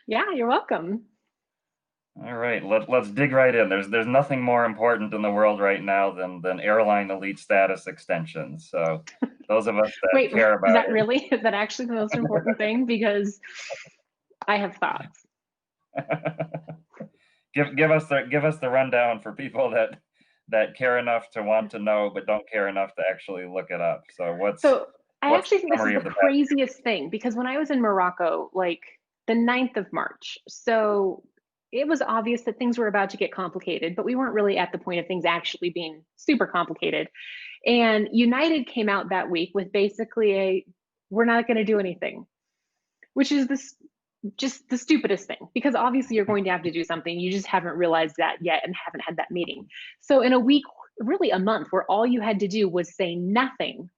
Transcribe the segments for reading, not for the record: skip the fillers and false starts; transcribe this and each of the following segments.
Yeah, you're welcome. All right, let's dig right in. There's nothing more important in the world right now than airline elite status extensions. So those of us that Wait, care is about that really, is that actually the most important thing? Because I have thoughts. it, give us the rundown for people that care enough to want to know but don't care enough to actually look it up. So So I what's the actually think this is summary the of the past? craziest thing because when I was in Morocco, like the 9th of March, so it was obvious that things were about to get complicated, but we weren't really at the point of things actually being super complicated. And United came out that week with basically a we're not going to do anything, which is this just the stupidest thing because obviously you're going to have to do something. You just haven't realized that yet and haven't had that meeting. So in a week, really a month, where all you had to do was say nothing,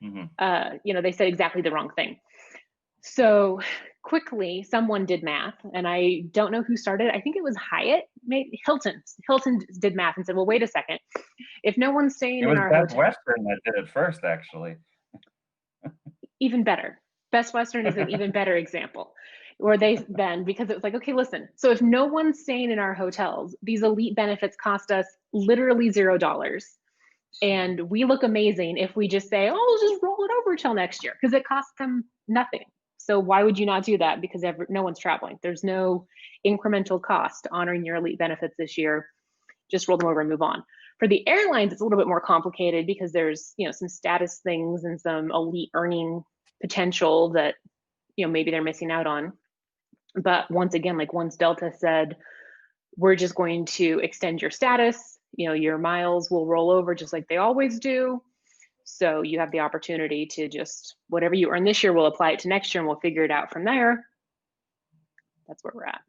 Hmm. they said exactly the wrong thing. So quickly, someone did math, and I don't know who started. I think it was Hyatt, maybe Hilton. Hilton did math and said, "Well, wait a second. If no one's staying It in was our Best hotel, Western that did it first, actually. even better. Best Western is an even better example. Or they then, because it was like, okay, listen, so if no one's staying in our hotels, these elite benefits cost us literally $0. And we look amazing if we just say, oh, we'll just roll it over till next year because it costs them nothing. So why would you not do that? Because no one's traveling. There's no incremental cost honoring your elite benefits this year. Just roll them over and move on. For the airlines, it's a little bit more complicated because there's some status things and some elite earning potential that maybe they're missing out on. But once again, like once Delta said, we're just going to extend your status, your miles will roll over just like they always do. So you have the opportunity to just whatever you earn this year, we'll apply it to next year and we'll figure it out from there. That's where we're at.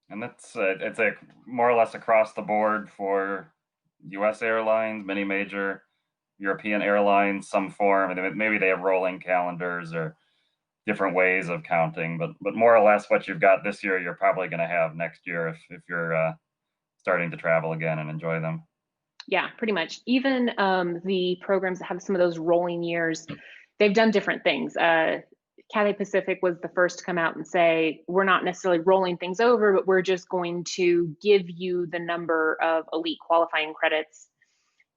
And that's it's a more or less across the board for U.S. airlines, many major European airlines, some form. And maybe they have rolling calendars or different ways of counting, but more or less what you've got this year, you're probably going to have next year if you're starting to travel again and enjoy them. Yeah, pretty much. Even the programs that have some of those rolling years, they've done different things. Cathay Pacific was the first to come out and say, we're not necessarily rolling things over, but we're just going to give you the number of elite qualifying credits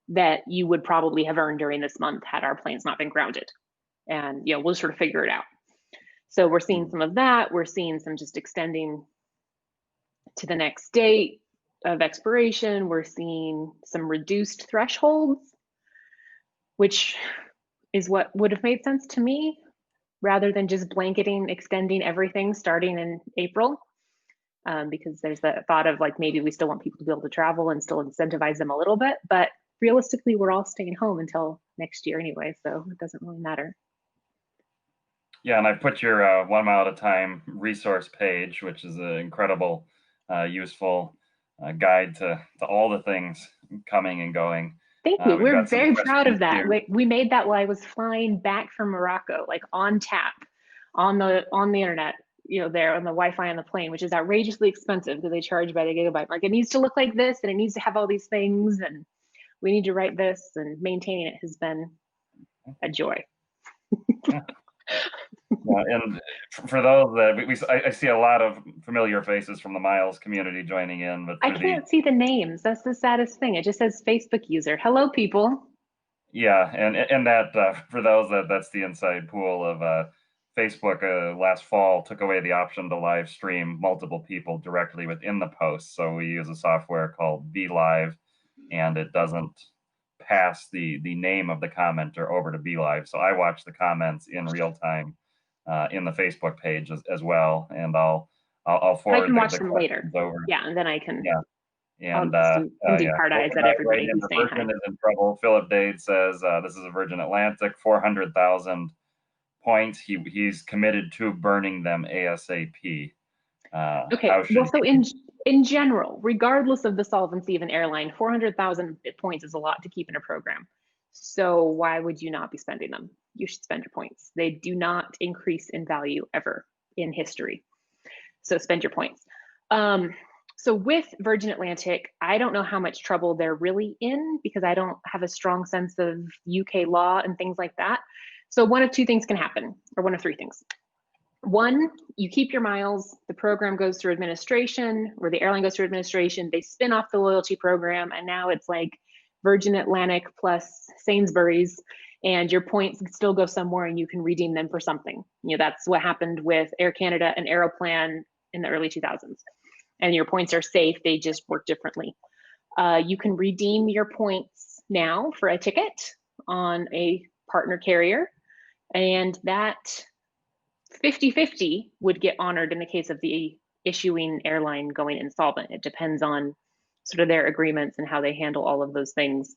that you would probably have earned during this month had our planes not been grounded. And, we'll sort of figure it out. So we're seeing some of that. We're seeing some just extending to the next date of expiration. We're seeing some reduced thresholds, which is what would have made sense to me rather than just blanketing extending everything starting in April. Because there's the thought of like maybe we still want people to be able to travel and still incentivize them a little bit, but realistically we're all staying home until next year anyway, so it doesn't really matter. Yeah, and I've put your 1 mile at a time resource page, which is an incredible, useful guide to all the things coming and going. Thank you. We've We're got some very proud questions of that. here. We made that while I was flying back from Morocco, like on tap, on the internet, there on the Wi-Fi on the plane, which is outrageously expensive because they charge by the gigabyte. Like it needs to look like this, and it needs to have all these things, and we need to write this, and maintaining it has been a joy. Yeah. And for those that I see a lot of familiar faces from the Miles community joining in, but I for the can't see the names. That's the saddest thing. It just says Facebook user. Hello, people. yeah, and that for those that's the inside pool of Facebook last fall took away the option to live stream multiple people directly within the post. So we use a software called Be Live, and it doesn't pass the name of the commenter over to Be Live. So I watch the comments in real time in the Facebook page as well, and I'll I forward can watch the them later. questions over. Yeah, and then I can. Yeah, I'll and just do yeah, hard eyes at overnight right everybody who's into saying hi. Virgin is in trouble. Philip Dade says this is a Virgin Atlantic, 400,000 points. He's committed to burning them ASAP. Okay, How should well, so he? in general, regardless of the solvency of an airline, 400,000 points is a lot to keep in a program. So why would you not be spending them? You should spend your points. They do not increase in value ever in history. So spend your points. So with Virgin Atlantic, I don't know how much trouble they're really in because I don't have a strong sense of UK law and things like that. So one of two things can happen, or one of three things. One, you keep your miles, the program goes through administration, or the airline goes through administration, they spin off the loyalty program, and now it's like Virgin Atlantic plus Sainsbury's, and your points still go somewhere and you can redeem them for something. That's what happened with Air Canada and Aeroplan in the early 2000s. And your points are safe, they just work differently. You can redeem your points now for a ticket on a partner carrier, and that 50-50 would get honored in the case of the issuing airline going insolvent. It depends on sort of their agreements and how they handle all of those things.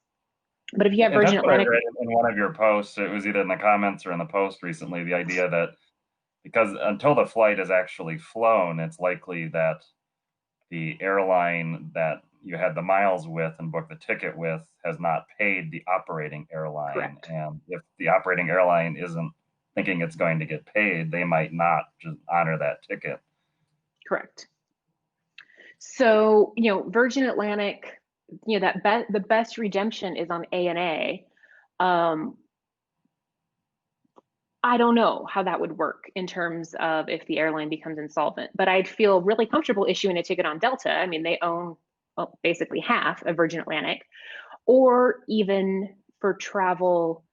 But if you have And Virgin that's what I Atlantic, read in one of your posts. It was either in the comments or in the post recently, the idea that because until the flight is actually flown, it's likely that the airline that you had the miles with and booked the ticket with has not paid the operating airline. correct, And if the operating airline isn't thinking it's going to get paid, they might not just honor that ticket. correct. So, Virgin Atlantic, the best redemption is on ANA. I don't know how that would work in terms of if the airline becomes insolvent, but I'd feel really comfortable issuing a ticket on Delta. I mean, they own basically half of Virgin Atlantic, or even for travel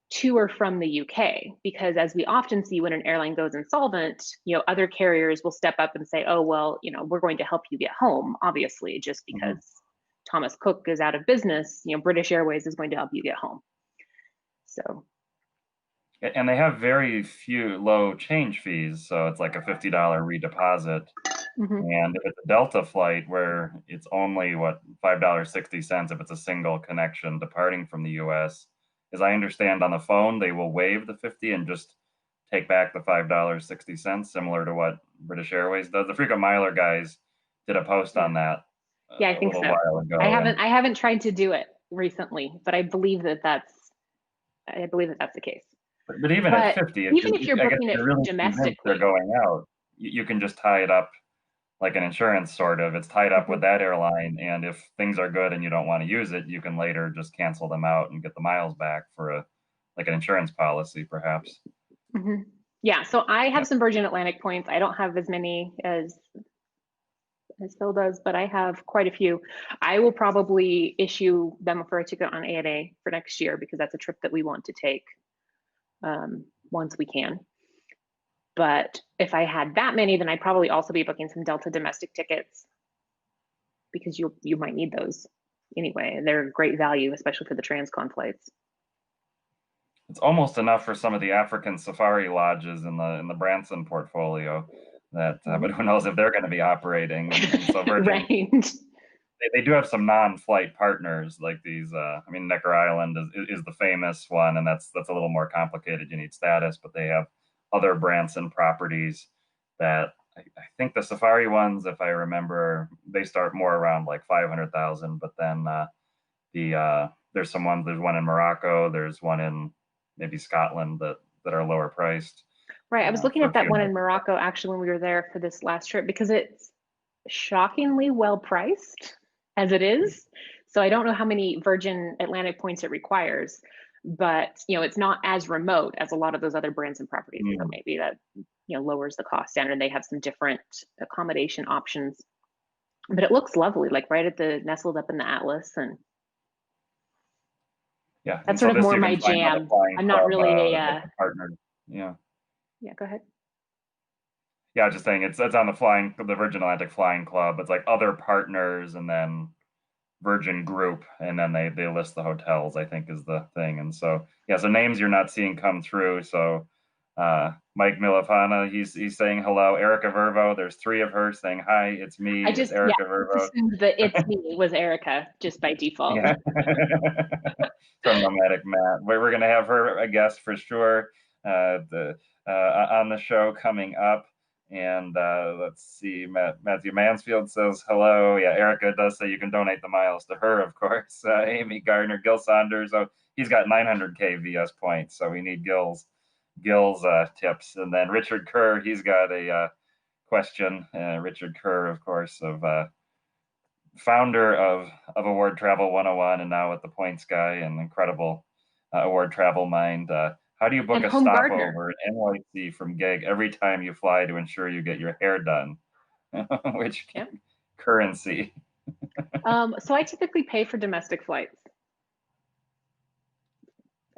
to or from the UK, because as we often see when an airline goes insolvent, other carriers will step up and say, oh, well, we're going to help you get home, obviously, just because Thomas Cook is out of business, British Airways is going to help you get home. So. And they have very few low change fees. So it's like a $50 redeposit. And if it's a Delta flight where it's only what $5.60 if it's a single connection departing from the US, as I understand on the phone, they will waive the 50 and just take back the $5.60, similar to what British Airways does. The frequent miler guys did a post on that Yeah, I think little so. while ago. I haven't tried to do it recently, but I believe that that's the case. But even at 50, even if you're I guess booking it you're really convinced they're domestically, going out, you can just tie it up like an insurance sort of. It's tied up with that airline, and if things are good and you don't want to use it, you can later just cancel them out and get the miles back for like an insurance policy, perhaps. Yeah, so I have Yep. some Virgin Atlantic points. I don't have as many as Phil does, but I have quite a few. I will probably issue them for a ticket on ANA for next year because that's a trip that we want to take once we can. But if I had that many, then I'd probably also be booking some Delta domestic tickets because you might need those anyway. They're great value, especially for the transcon flights. It's almost enough for some of the African safari lodges in the Branson portfolio. That, but who knows if they're going to be operating? And so Virgin, right. They do have some non-flight partners like these. I mean, Necker Island is the famous one, and that's a little more complicated. You need status, but they have other Branson properties that I think the safari ones, if I remember, they start more around like 500,000. But then there's some ones. There's one in Morocco. There's one in maybe Scotland that are lower priced. Right. I was looking For a at that few one in nights. Morocco actually when we were there for this last trip because it's shockingly well priced as it is. So I don't know how many Virgin Atlantic points it requires, but it's not as remote as a lot of those other Branson properties. So maybe that lowers the cost down, and they have some different accommodation options. But it looks lovely, like right at the nestled up in the Atlas, and Yeah, that's sort of this more you my can find on the jam. Flying I'm not Club really a partner. Yeah. yeah. Go ahead. Yeah, just saying it's on the Virgin Atlantic Flying Club. It's like other partners and then Virgin Group, and then they list the hotels, I think is the thing. And so yeah, so names you're not seeing come through. So Mike Milifana, he's saying hello. Erica Vervo, there's three of her saying hi, it's me, it's Erica Vervo. Assumed that it's me was Erica just by default. Yeah. From Nomadic Matt. We're gonna have her a guest for sure on the show coming up. And let's see, Matthew Mansfield says hello. Yeah, Erica does say you can donate the miles to her, of course. Amy Gardner, Gil Saunders. Oh, he's got 900K VS points, so we need Gil's tips. And then Richard Kerr, he's got a question. Richard Kerr, of course, of founder of Award Travel 101 and now with the Points Guy, and incredible award travel mind. How do you book And a home gardener. stopover at NYC from gig every time you fly to ensure you get your hair done? Which Yeah. currency? So I typically pay for domestic flights,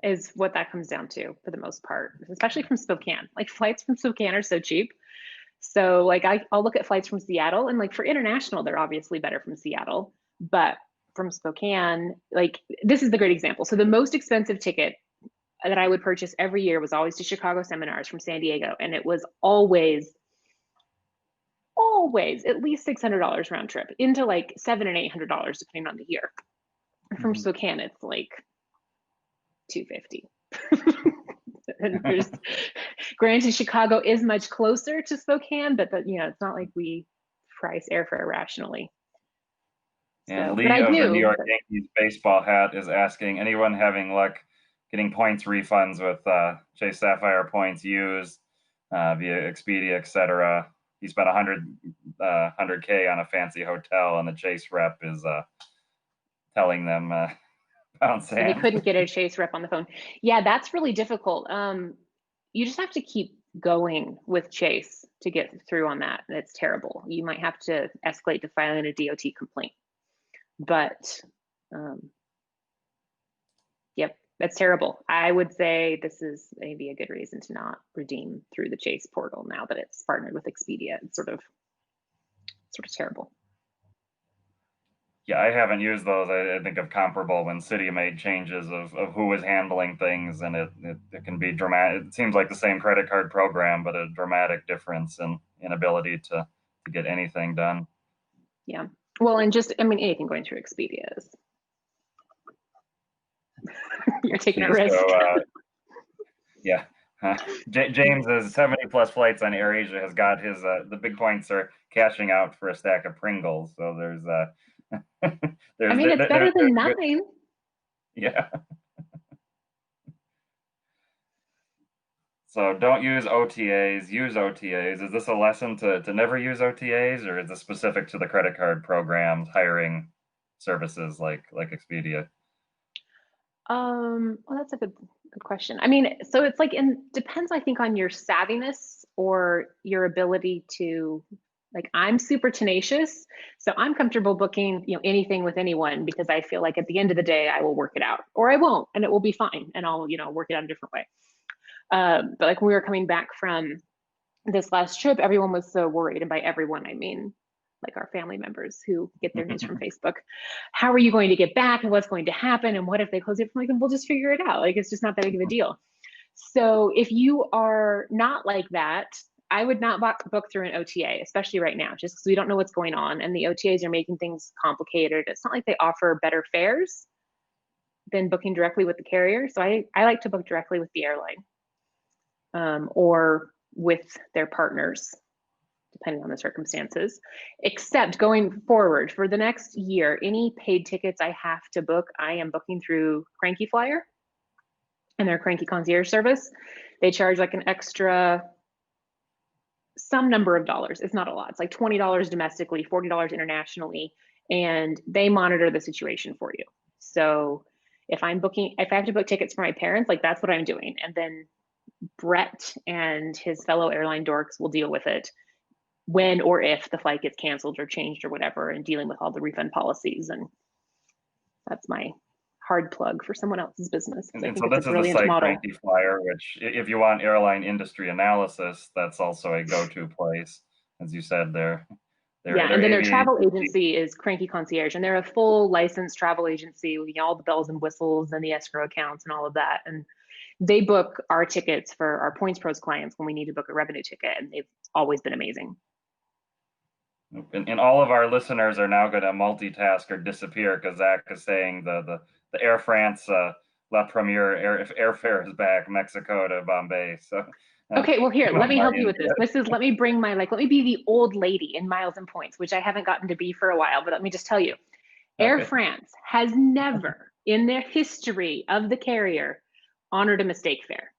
is what that comes down to for the most part, especially from Spokane. Like flights from Spokane are so cheap. So like I'll look at flights from Seattle, and like for international, they're obviously better from Seattle, but from Spokane, like this is the great example. So the most expensive ticket that I would purchase every year was always to Chicago seminars from San Diego, and it was always at least $600 round trip into like $700 and $800 depending on the year. From Mhm. Spokane, it's like 250. And there's granted Chicago is much closer to Spokane, but it's not like we price airfare rationally. And So, but Lee I of the New do. York But Yankees baseball hat is asking anyone having luck getting points refunds with Chase Sapphire points used via Expedia, etc. He spent 100K on a fancy hotel, and the Chase rep is telling them pound so he sand. couldn't get a Chase rep on the phone. Yeah, that's really difficult. You just have to keep going with Chase to get through on that. And it's terrible. You might have to escalate to filing a DOT complaint. But um, yep, that's terrible. I would say this is maybe a good reason to not redeem through the Chase portal now that it's partnered with Expedia. It's sort of terrible. Yeah, I haven't used those. I think of comparable when City made changes of who was handling things, and it can be dramatic. It seems like the same credit card program, but a dramatic difference in inability to get anything done. Yeah. Well, and just I mean anything going through Expedia is you're taking a Geez, risk. so yeah. James is 70 plus flights on AirAsia has got his the big points are cashing out for a stack of Pringles. So there's I there's mean, it's better there's than good, nothing. yeah. So don't use OTAs, use OTAs. Is this a lesson to never use OTAs, or is this specific to the credit card programs hiring services like Expedia? Well, that's a good question. I mean, so it's like depends, I think, on your savviness or your ability to like I'm super tenacious, so I'm comfortable booking, anything with anyone because I feel like at the end of the day I will work it out or I won't and it will be fine and I'll, work it out a different way. But like when we were coming back from this last trip, everyone was so worried. And by everyone, I mean like our family members who get their news from Facebook. How are you going to get back? And what's going to happen? And what if they close it? Like, we'll just figure it out. Like, it's just not that big of a deal. So if you are not like that, I would not book through an OTA, especially right now, just because we don't know what's going on. And the OTAs are making things complicated. It's not like they offer better fares than booking directly with the carrier. So I like to book directly with the airline or with their partners, depending on the circumstances. Except going forward for the next year, any paid tickets I have to book, I am booking through Cranky Flyer and their Cranky Concierge service. They charge like an extra some number of dollars. It's not a lot. It's like $20 domestically, $40 internationally, and they monitor the situation for you. So if I have to book tickets for my parents, like that's what I'm doing. And then Brett and his fellow airline dorks will deal with it when or if the flight gets canceled or changed or whatever, and dealing with all the refund policies. And that's my hard plug for someone else's business because I And think so it's a this is a brilliant site model. Cranky Flyer, which if you want airline industry analysis, that's also a go-to place. As you said, Yeah, they're and then their aviation. travel agency is Cranky Concierge, and they're a full licensed travel agency with all the bells and whistles and the escrow accounts and all of that. And they book our tickets for our Points Pros clients when we need to book a revenue ticket, and they've always been amazing. And all of our listeners are now going to multitask or disappear because Zach is saying the Air France La Premiere airfare is back, Mexico to Bombay. So Okay, well here, you let won't me buy help you into with this. it. Let me bring let me be the old lady in miles and points, which I haven't gotten to be for a while, but let me just tell you, Air Okay. France has never in their history of the carrier honored a mistake fare.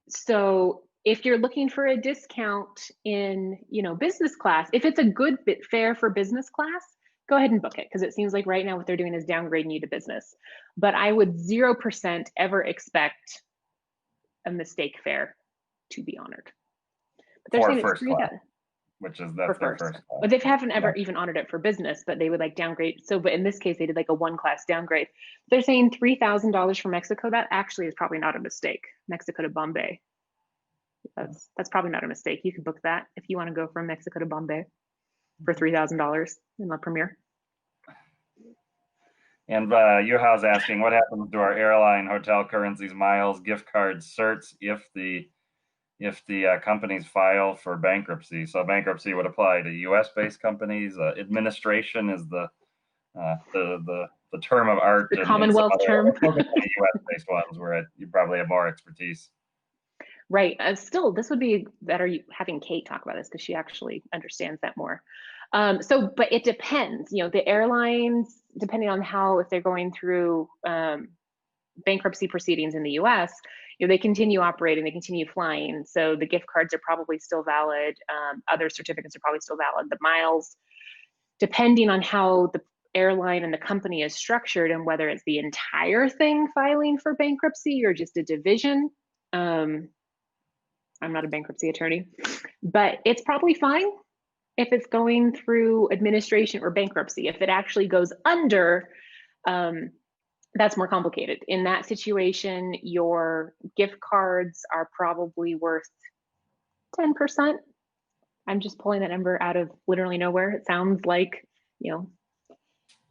So if you're looking for a discount in, business class, if it's a good bit fare for business class, go ahead and book it because it seems like right now what they're doing is downgrading you to business. But I would 0% ever expect a mistake fare to be honored. But they're For saying it's first class, 3,000 which is for that's their first. first class. But they haven't Yeah. ever even honored it for business, but they would like downgrade. So, but in this case, they did like a one class downgrade. They're saying $3,000 for Mexico. That actually is probably not a mistake. Mexico to Bombay. That's probably not a mistake. You could book that if you want to go from Mexico to Bombay for $3,000 in La Premiere. And Yuha's asking, what happens to our airline, hotel currencies, miles, gift cards, certs if the companies file for bankruptcy? So bankruptcy would apply to U.S.-based companies. Administration is the term of art. The and Commonwealth term. U.S.-based ones where you probably have more expertise. Right. Still, this would be better having Kate talk about this because she actually understands that more. But it depends. The airlines, depending on if they're going through bankruptcy proceedings in the U.S., they continue operating, they continue flying. So the gift cards are probably still valid. Other certificates are probably still valid. The miles, depending on how the airline and the company is structured and whether it's the entire thing filing for bankruptcy or just a division. I'm not a bankruptcy attorney, but it's probably fine if it's going through administration or bankruptcy. If it actually goes under, that's more complicated. In that situation, your gift cards are probably worth 10%. I'm just pulling that number out of literally nowhere. It sounds like,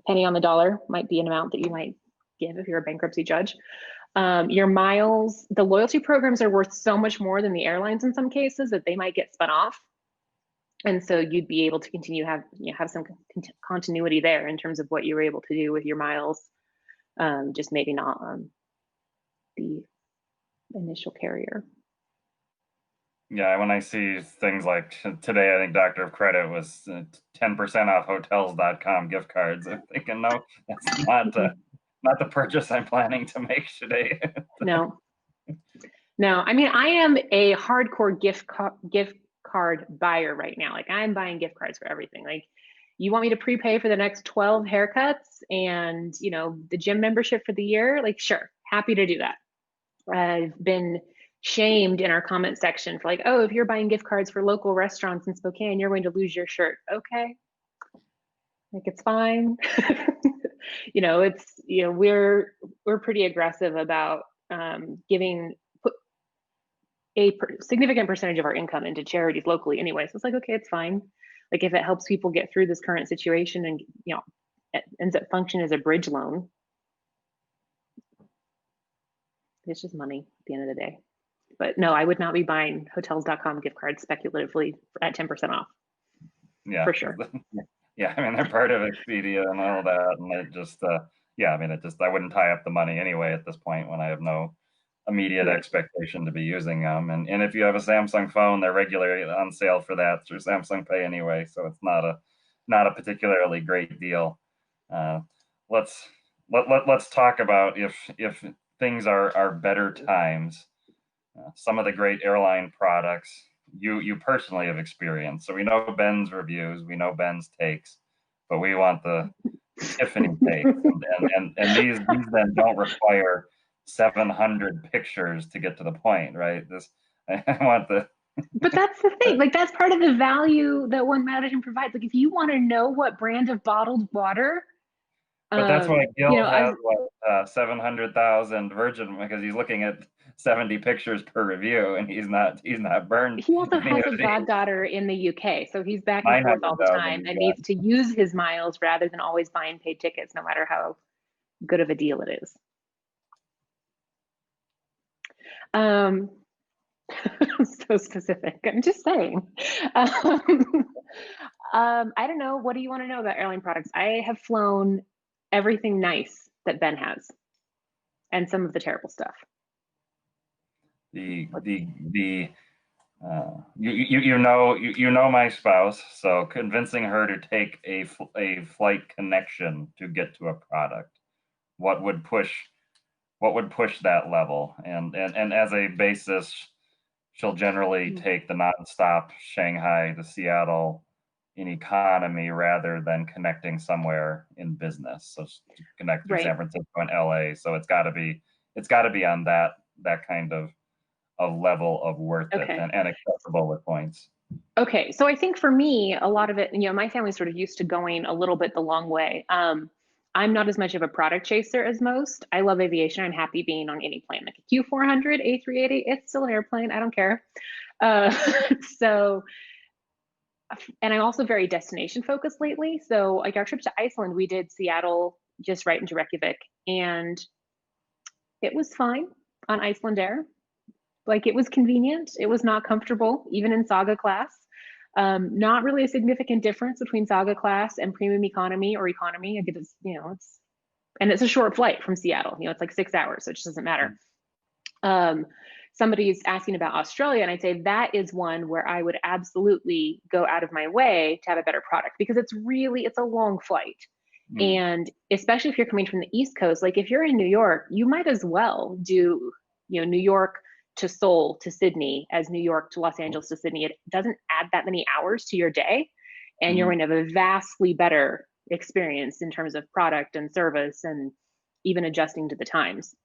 penny on the dollar might be an amount that you might give if you're a bankruptcy judge. Your miles, the loyalty programs are worth so much more than the airlines in some cases that they might get spun off. And so you'd be able to continue have some continuity there in terms of what you were able to do with your miles, just maybe not on the initial carrier. Yeah, when I see things like today, I think Doctor of Credit was 10% off hotels.com gift cards. I'm thinking, no, that's not the purchase I'm planning to make today. No. I mean, I am a hardcore gift card buyer right now. Like I'm buying gift cards for everything. Like you want me to prepay for the next 12 haircuts and, the gym membership for the year? Like, sure, happy to do that. I've been shamed in our comment section for like, oh, if you're buying gift cards for local restaurants in Spokane, you're going to lose your shirt. Okay. Like it's fine. We're pretty aggressive about giving a significant percentage of our income into charities locally anyway. So it's like, okay, it's fine. Like if it helps people get through this current situation and, it ends up functioning as a bridge loan. It's just money at the end of the day. But no, I would not be buying hotels.com gift cards speculatively at 10% off. Yeah, for sure. Yeah, I mean, they're part of Expedia and all that, and it just, I wouldn't tie up the money anyway at this point when I have no immediate expectation to be using them. And if you have a Samsung phone, they're regularly on sale for that through Samsung Pay anyway, so it's not a particularly great deal. Let's talk about if things are better times. Some of the great airline products you personally have experienced. So we know Ben's reviews, we know Ben's takes, but we want the Tiffany takes, and these then don't require 700 pictures to get to the point, right? I want the. But that's the thing. Like that's part of the value that One Management provides. Like if you want to know what brand of bottled water. But that's why Gil has 700,000 Virgin, because he's looking at 70 pictures per review, and he's not burned. He also has a goddaughter in the UK, so he's back and forth all the time and needs to use his miles rather than always buying paid tickets, no matter how good of a deal it is. So specific. I'm just saying. I don't know. What do you want to know about airline products? I have flown everything nice that Ben has, and some of the terrible stuff. You know my spouse, so convincing her to take a flight connection to get to a product, what would push that level, and as a basis, she'll generally take the nonstop Shanghai to Seattle in economy rather than connecting somewhere in business. So to connect through San Francisco and LA. So it's got to be on that kind of a level of worth it Okay. and accessible with points? Okay. So I think for me, a lot of it, my family's sort of used to going a little bit the long way. I'm not as much of a product chaser as most. I love aviation. I'm happy being on any plane, like a Q400, A380. It's still an airplane. I don't care. Uh, so, and I'm also very destination focused lately. So, like our trip to Iceland, we did Seattle just right into Reykjavik, and it was fine on Iceland Air. Like it was convenient. It was not comfortable, even in Saga class. Not really a significant difference between Saga class and premium economy or economy. I get it's, and it's a short flight from Seattle. It's like 6 hours, so it just doesn't matter. Um, Somebody's asking about Australia, and I'd say that is one where I would absolutely go out of my way to have a better product because it's a long flight. Mm. And especially if you're coming from the East Coast, like if you're in New York, you might as well do, New York to Seoul to Sydney as New York to Los Angeles to Sydney. It doesn't add that many hours to your day, and you're Mm. going to have a vastly better experience in terms of product and service and even adjusting to the times.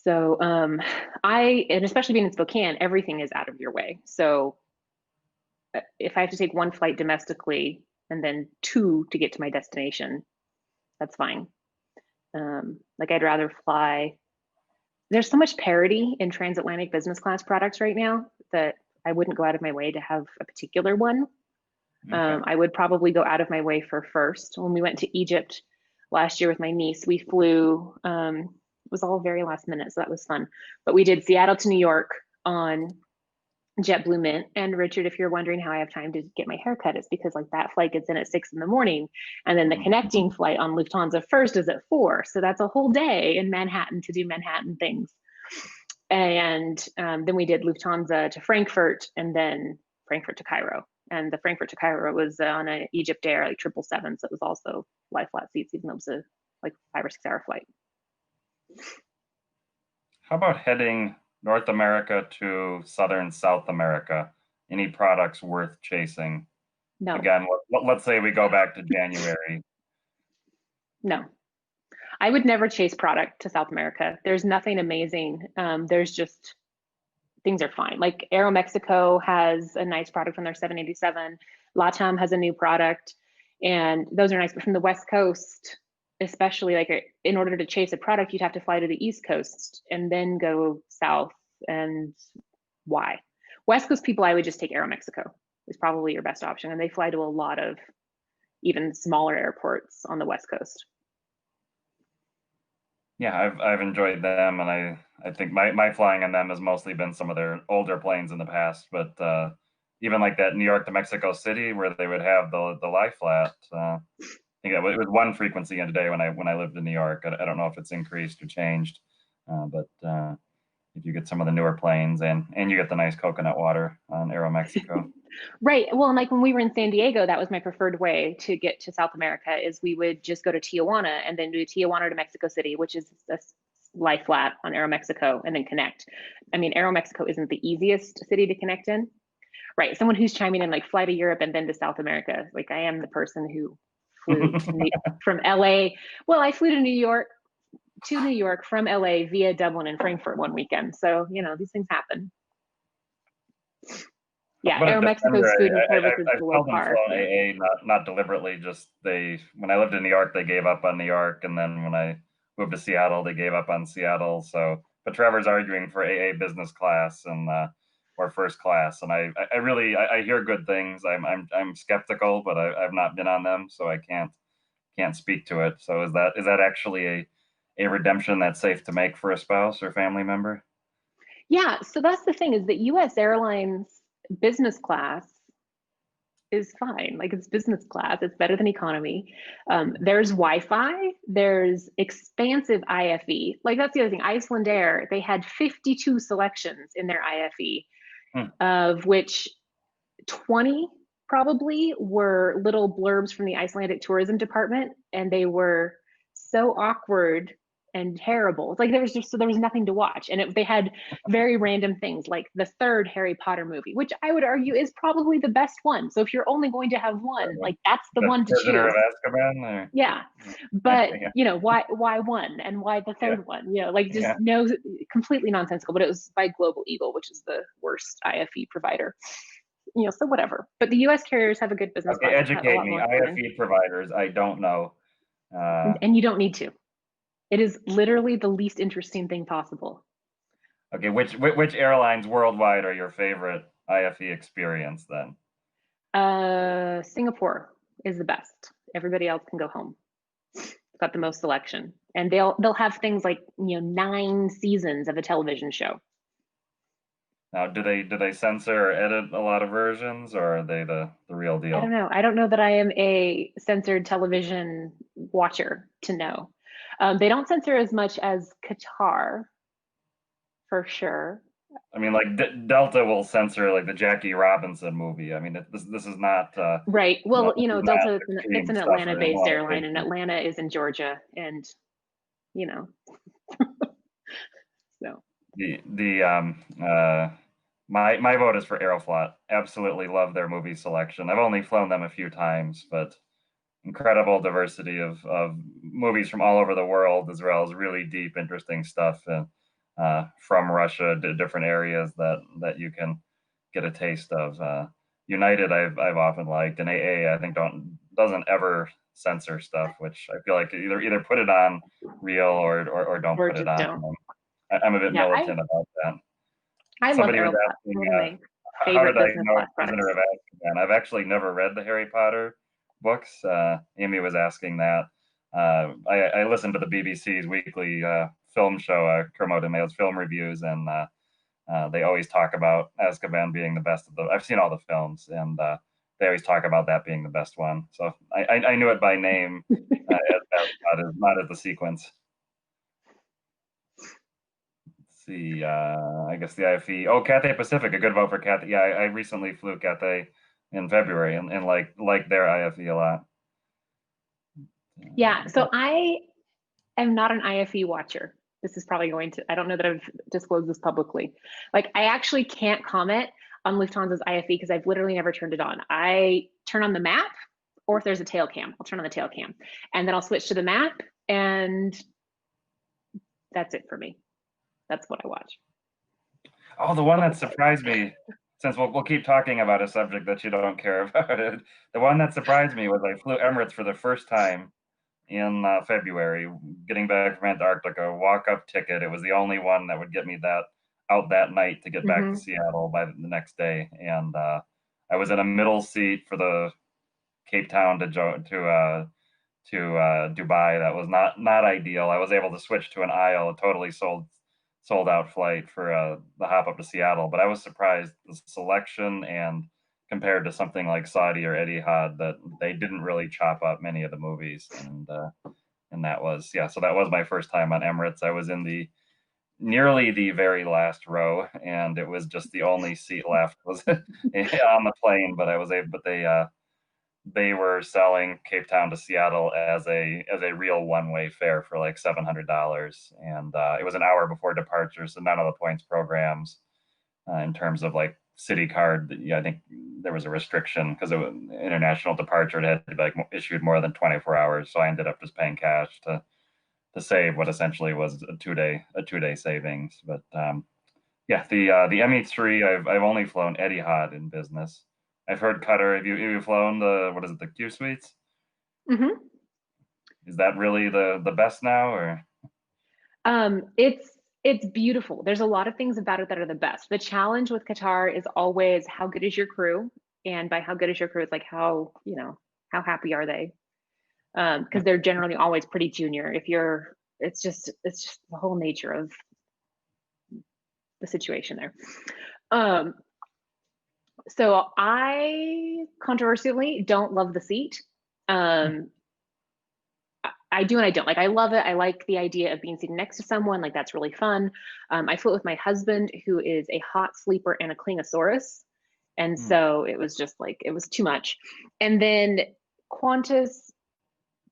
So and especially being in Spokane, everything is out of your way. So if I have to take one flight domestically and then two to get to my destination, that's fine. Like I'd rather fly. There's so much parity in transatlantic business class products right now that I wouldn't go out of my way to have a particular one. Okay. I would probably go out of my way for first. When we went to Egypt last year with my niece, we flew, it was all very last minute, so that was fun. But we did Seattle to New York on JetBlue Mint. And Richard, if you're wondering how I have time to get my hair cut, it's because like that flight gets in at 6 in the morning. And then the Mm. connecting flight on Lufthansa first is at 4. So that's a whole day in Manhattan to do Manhattan things. And then we did Lufthansa to Frankfurt and then Frankfurt to Cairo. And the Frankfurt to Cairo was on an Egypt Air, like 777. So it was also lie flat seats, even though it was a like 5 or 6 hour flight. How about heading North America to Southern South America? Any products worth chasing? No, Again, let's say we go back to January. no. I would never chase product to South America. There's nothing amazing. There's just things are fine. Like Aeromexico has a nice product on their 787. LATAM has a new product, and those are nice. But from the West Coast, especially like in order to chase a product, you'd have to fly to the East Coast and then go south. And why? West Coast people, I would just take Aeromexico is probably your best option, and they fly to a lot of even smaller airports on the West Coast. Yeah, I've enjoyed them, and I think my flying on them has mostly been some of their older planes in the past. But even like that New York to Mexico City, where they would have the lie flat. I think it was one frequency in a day when I lived in New York. I don't know if it's increased or changed, but if you get some of the newer planes and you get the nice coconut water on Aeromexico. Right. Well, and like when we were in San Diego, that was my preferred way to get to South America is we would just go to Tijuana and then do Tijuana to Mexico City, which is a lie flat on Aeromexico and then connect. I mean, Aeromexico isn't the easiest city to connect in. Right. Someone who's chiming in like fly to Europe and then to South America. Like I am the person who flew from LA. Well, I flew to New York from LA via Dublin and Frankfurt one weekend. So, these things happen. How Yeah, about a Aeromexico's Defender? food and service is I've below seldom par, flown but AA, not deliberately. Just when I lived in New York, they gave up on New York, and then when I moved to Seattle, they gave up on Seattle. So, but Trevor's arguing for AA business class and or first class, and I really I hear good things. I'm skeptical, but I've not been on them, so I can't speak to it. So is that actually a redemption that's safe to make for a spouse or family member? yeah, so that's the thing is that US Airlines business class is fine. Like it's business class, it's better than economy. There's Wi-Fi, there's expansive IFE. Like that's the other thing. Iceland Air, they had 52 selections in their IFE, Hmm. of which 20 probably were little blurbs from the Icelandic tourism department, and they were so awkward and terrible. It's like there was nothing to watch, and they had very random things like the third Harry Potter movie, which I would argue is probably the best one. So if you're only going to have one, like that's the The one to Prisoner of choose. Azkaban, or Yeah, but yeah, why one and why the yeah, third one? Like just yeah. no, completely nonsensical. But it was by Global Eagle, which is the worst IFE provider. So whatever. But the U.S. carriers have a good business Okay, plan, a educate lot me. more fun, IFE providers, I don't know. and you don't need to. It is literally the least interesting thing possible. Okay, which airlines worldwide are your favorite IFE experience then? Singapore is the best. Everybody else can go home. Got the most selection, and they'll have things like 9 seasons of a television show. Now, do they censor or edit a lot of versions, or are they the real I don't deal? know. I don't know that I am a censored television watcher to know. They don't censor as much as Qatar, for sure. I mean, like Delta will censor like the Jackie Robinson movie. I mean, this is not Right. Well, this is not Delta, it's extreme an stuff in Atlanta-based law airline, and safety. Atlanta is in Georgia, and you know, so The my vote is for Aeroflot. Absolutely love their movie selection. I've only flown them a few times, but incredible diversity of movies from all over the world, as well as really deep, interesting stuff from Russia to different areas that you can get a taste of. United, I've often liked, and AA I think doesn't ever censor stuff, which I feel like either put it on real or don't or put it just on. don't. I'm a bit Yeah, I militant about that. I love Somebody was Aeroflot. asking, One of my how favorite did I business know class Prisoner products. of Azkaban? I've actually never read the Harry Potter books. Amy was asking that. I listened to the BBC's weekly film show, Kermode and Mayo's film reviews, and they always talk about Azkaban being the best of the. I've seen all the films, and they always talk about that being the best one. So I knew it by name, not as the sequence. See, I guess the IFE. Oh, Cathay Pacific, a good vote for Cathay. Yeah, I recently flew Cathay in February, and like their IFE a lot. Yeah, Uh, so I am not an IFE watcher. This is probably going to, I don't know that I've disclosed this publicly. Like, I actually can't comment on Lufthansa's IFE because I've literally never turned it on. I turn on the map, or if there's a tail cam, I'll turn on the tail cam. And then I'll switch to the map, and that's it for me. That's what I watch. oh, the one that surprised me, since we'll keep talking about a subject that you don't care about it. The one that surprised me was I flew Emirates for the first time in February, getting back from Antarctica, walk-up ticket. It was the only one that would get me that night to get back to Mm-hmm. Seattle by the next day, and I was in a middle seat for the Cape Town to Dubai. That was not ideal. I was able to switch to an aisle, a totally sold out flight for the hop up to Seattle. But I was surprised the selection, and compared to something like Saudi or Etihad, that they didn't really chop up many of the movies. And that was, yeah. So that was my first time on Emirates. I was in the nearly the very last row, and it was just the only seat left was on the plane. But I was able, but they were selling Cape Town to Seattle as a real one-way fare for like $700, and it was an hour before departure, so none of the points programs in terms of like city card. Yeah, I think there was a restriction because it was international departure. It had to be like issued more than 24 hours, so I ended up just paying cash to save what essentially was a 2 day savings. But yeah, the ME3, I've only flown Etihad in business. I've heard Qatar. Have you flown the what is it, the Q suites? Mm-hmm. Is that really the best now, or It's beautiful. There's a lot of things about it that are the best. The challenge with Qatar is always how good is your crew, and by how good is your crew, it's like how happy are they? Because they're generally always pretty junior. If you're, it's just the whole nature of the situation there. Um, so I controversially don't love the seat. Um, I do and I don't. Like I love it. I like the idea of being seated next to someone. Like that's really fun. I flew with my husband, who is a hot sleeper and a clingosaurus, and hmm. so it was just like it was too much. And then Qantas,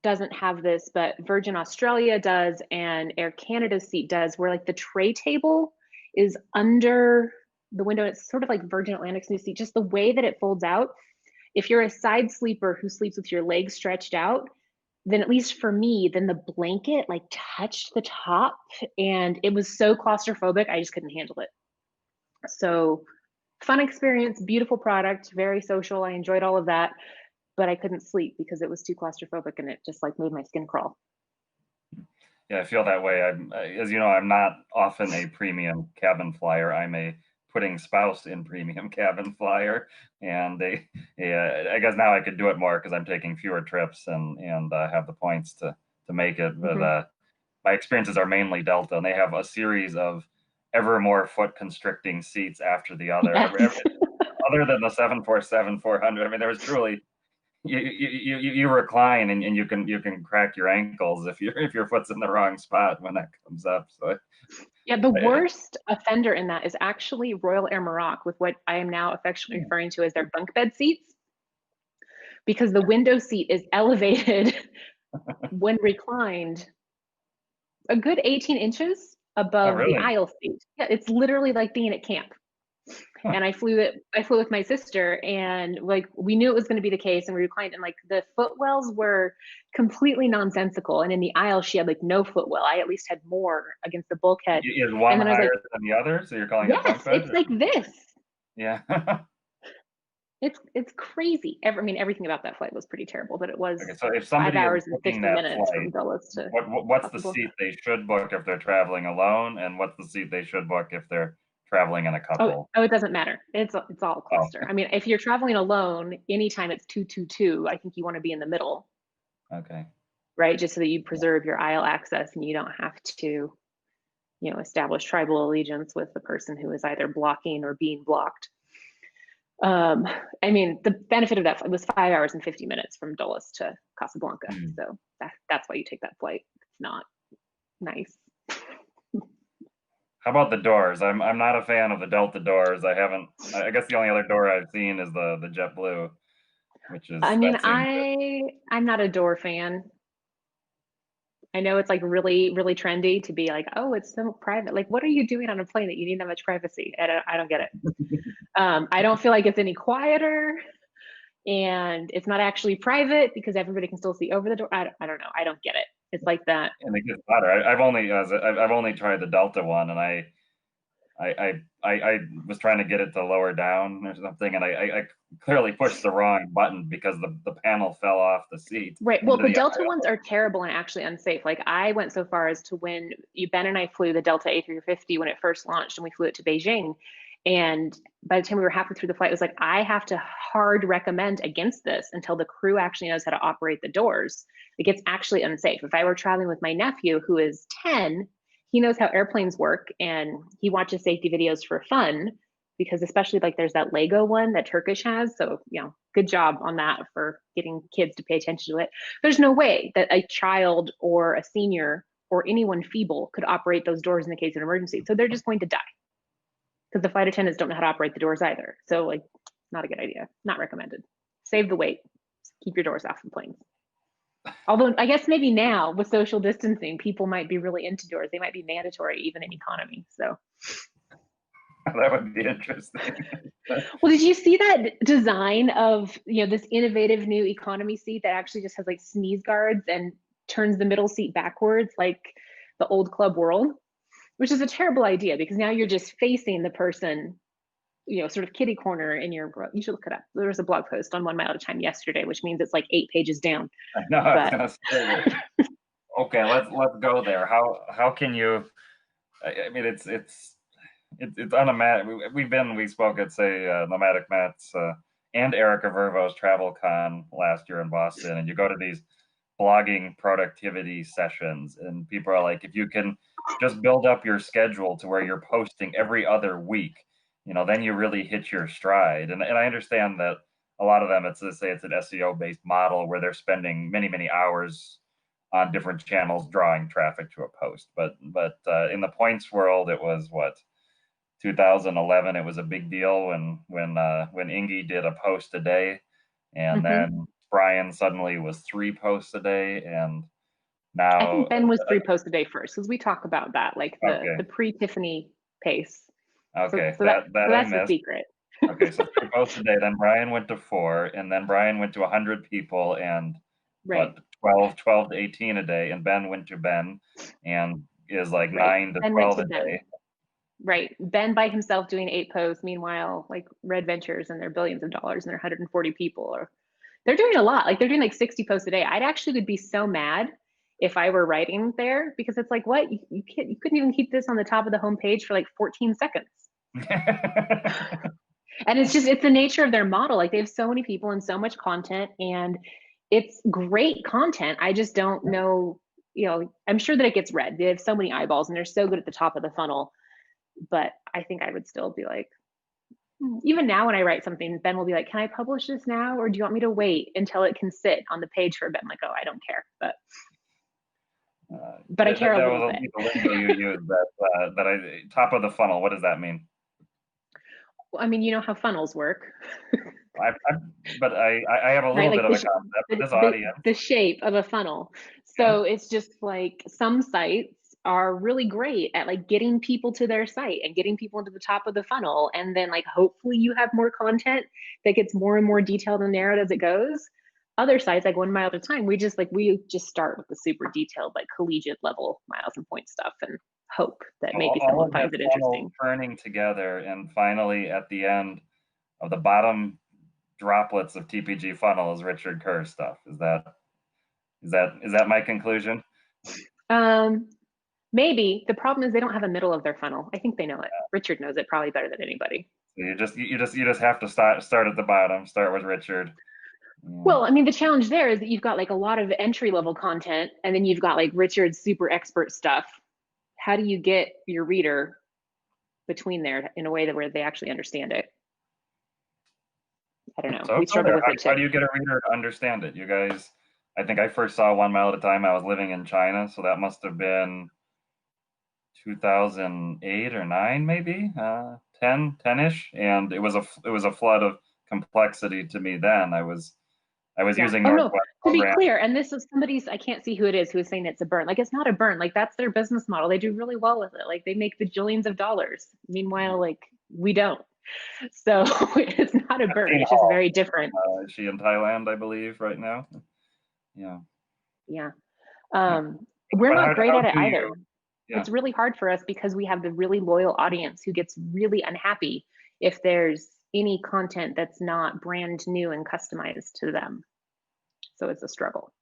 doesn't have this, but Virgin Australia does, and Air Canada's seat does, where like the tray table is under the window. It's sort of like Virgin Atlantic's new seat, just the way that it folds out. If you're a side sleeper who sleeps with your legs stretched out, then at least for me, then the blanket like touched the top and it was so claustrophobic, I just couldn't handle it. So fun experience, beautiful product, very social. I enjoyed all of that, but I couldn't sleep because it was too claustrophobic and it just like made my skin crawl. Yeah, I feel that way. As you know, I'm not often a premium cabin flyer. I'm a putting spouse in premium cabin flyer, and yeah, I guess now I could do it more because I'm taking fewer trips and have the points to make it. But Mm-hmm. my experiences are mainly Delta, and they have a series of ever more foot constricting seats after the other. Yes. Other than the 747-400, I mean, there was truly you recline and you can crack your ankles if your foot's in the wrong spot when that comes up. So Yeah, the I, worst offender in that is actually Royal Air Maroc with what I am now affectionately referring to as their bunk bed seats, because the window seat is elevated when reclined a good 18 inches oh above the really? aisle seat. Yeah, it's literally like being at camp. And I flew with my sister and like we knew it was going to be the case and we reclined and like the footwells were completely nonsensical and in the aisle she had like no footwell. I at least had more against the bulkhead. Is one And then I was like, higher than the other? So you're calling it bunk yes, bed? it's like this. Yeah. It's crazy. I mean, everything about that flight was pretty terrible, but it was Okay, so if 5 somebody is hours and booking 50 that minutes from flight, Dulles to what's the seat Casablanca. they should book if they're traveling alone, and what's the seat they should book if they're traveling in a Oh, couple? oh, it doesn't matter. It's all Oh, cluster. I mean, if you're traveling alone, anytime it's 222, I think you want to be in the middle, okay. right? Just so that you preserve your aisle access and you don't have to, establish tribal allegiance with the person who is either blocking or being blocked. Um, I mean, the benefit of that flight was 5 hours and 50 minutes from Dulles to Casablanca. Hmm. So that's why you take that flight. It's not nice. How about the doors? I'm not a fan of the Delta doors. I haven't. I guess the only other door I've seen is the JetBlue, which is I mean, that seems I'm not a door fan. I know it's like really, really trendy to be like, oh, it's so private. Like, what are you doing on a plane that you need that much privacy? I don't get it. I don't feel like it's any quieter, and it's not actually private because everybody can still see over the door. I don't know. I don't get it. It's like that. and it gets better. I've only tried the Delta one, and I was trying to get it to lower down or something, and I clearly pushed the wrong button because the panel fell off the seat Right. Well, into the the Delta ones aisle. are terrible and actually unsafe. Like I went so far as to when Ben and I flew the Delta A350 when it first launched and we flew it to Beijing. And by the time we were halfway through the flight, it was like, I have to hard recommend against this until the crew actually knows how to operate the doors. It gets actually unsafe. If I were traveling with my nephew who is 10, he knows how airplanes work and he watches safety videos for fun because especially like there's that Lego one that Turkish has. So, good job on that for getting kids to pay attention to it. There's no way that a child or a senior or anyone feeble could operate those doors in the case of an emergency. So they're just going to die because the flight attendants don't know how to operate the doors either. So, like, not a good idea. Not recommended. Save the weight. Keep your doors off the planes. Although I guess maybe now with social distancing, people might be really into doors. They might be mandatory even in economy. So, That would be interesting. well, did you see that design of this innovative new economy seat that actually just has like sneeze guards and turns the middle seat backwards like the old Club World, which is a terrible idea because now you're just facing the person, sort of kitty corner in your. You should look it up. There was a blog post on 1 Mile at a Time yesterday, which means it's like 8 pages down. I know. I was But gonna say. Okay, let's go there. How can you? I mean, it's unimaginable. We spoke at say Nomadic Matt's and Erica Vervo's Travel Con last year in Boston, and you go to these blogging productivity sessions, and people are like, if you can just build up your schedule to where you're posting every other week, then you really hit your stride. And I understand that a lot of them, it's let's say it's an SEO based model where they're spending many hours on different channels drawing traffic to a post. But in the points world, it was what 2011. It was a big deal when Ingy did a post a day, and mm-hmm. then Brian suddenly was 3 posts a day, and I now think Ben was 3 posts a day first, because we talk about that, like the okay, pre-Tiffany pace. So okay, so that that so I that's the missed. secret. Okay, so 3 posts a day. Then Brian went to 4, and then Brian went to 100 people, and Right, what 12 to 18 a day, and Ben and is like right. 9 to Ben went 12 to a Ben. day. Right. Ben by himself doing 8 posts. Meanwhile, like Red Ventures and their billions of dollars and their 140 people, or they're doing a lot. Like they're doing like 60 posts a day. I'd actually would be so mad if I were writing there, because it's like, what? You couldn't even keep this on the top of the homepage for like 14 seconds. And it's the nature of their model. Like they have so many people and so much content, and it's great content. I just don't know, I'm sure that it gets read. They have so many eyeballs and they're so good at the top of the funnel. But I think I would still be like, even now when I write something, Ben will be like, can I publish this now? Or do you want me to wait until it can sit on the page for a bit? I'm like, oh, I don't care. But I care a That little was bit. the lingo you used, that I top of the funnel. What does that mean? Well, I mean, you know how funnels work, I but I have a right? little Like bit of a concept for the, this the, audience. the shape of a funnel. Yeah. So it's just like some sites are really great at like getting people to their site and getting people into the top of the funnel. And then like hopefully you have more content that gets more and more detailed and narrowed as it goes. Other sites, like 1 mile at a time, we just start with the super detailed, like collegiate level miles and point stuff and hope that maybe All someone of that finds it funnel interesting. turning together, and finally at the end of the bottom droplets of TPG funnel is Richard Kerr stuff. Is that my conclusion? Um, Maybe. The problem is they don't have a middle of their funnel. I think they know it. Richard knows it probably better than anybody. So you just have to start at the bottom. Start with Richard. Yeah. Well, I mean, the challenge there is that you've got like a lot of entry level content, and then you've got like Richard's super expert stuff. How do you get your reader between there in a way that where they actually understand it? I don't know. So We struggle with it how too. do you get a reader to understand it? You guys, I think I first saw 1 mile at a time. I was living in China, so that must have been 2008 or nine, maybe 10-ish, and it was a flood of complexity to me then. I was Yeah. using Oh no. Northwest To be program. clear, and this is somebody's, I can't see who it is who is saying it's a burn. Like it's not a burn. Like that's their business model. They do really well with it. Like they make bajillions of dollars. Meanwhile, like we don't. So it's not a burn. Christine It's just Hall, very different. is she in Thailand, I believe, right now? Yeah. Yeah. Yeah. We're But not great how at it do you? either. Yeah. It's really hard for us because we have the really loyal audience who gets really unhappy if there's any content that's not brand new and customized to them. So it's a struggle.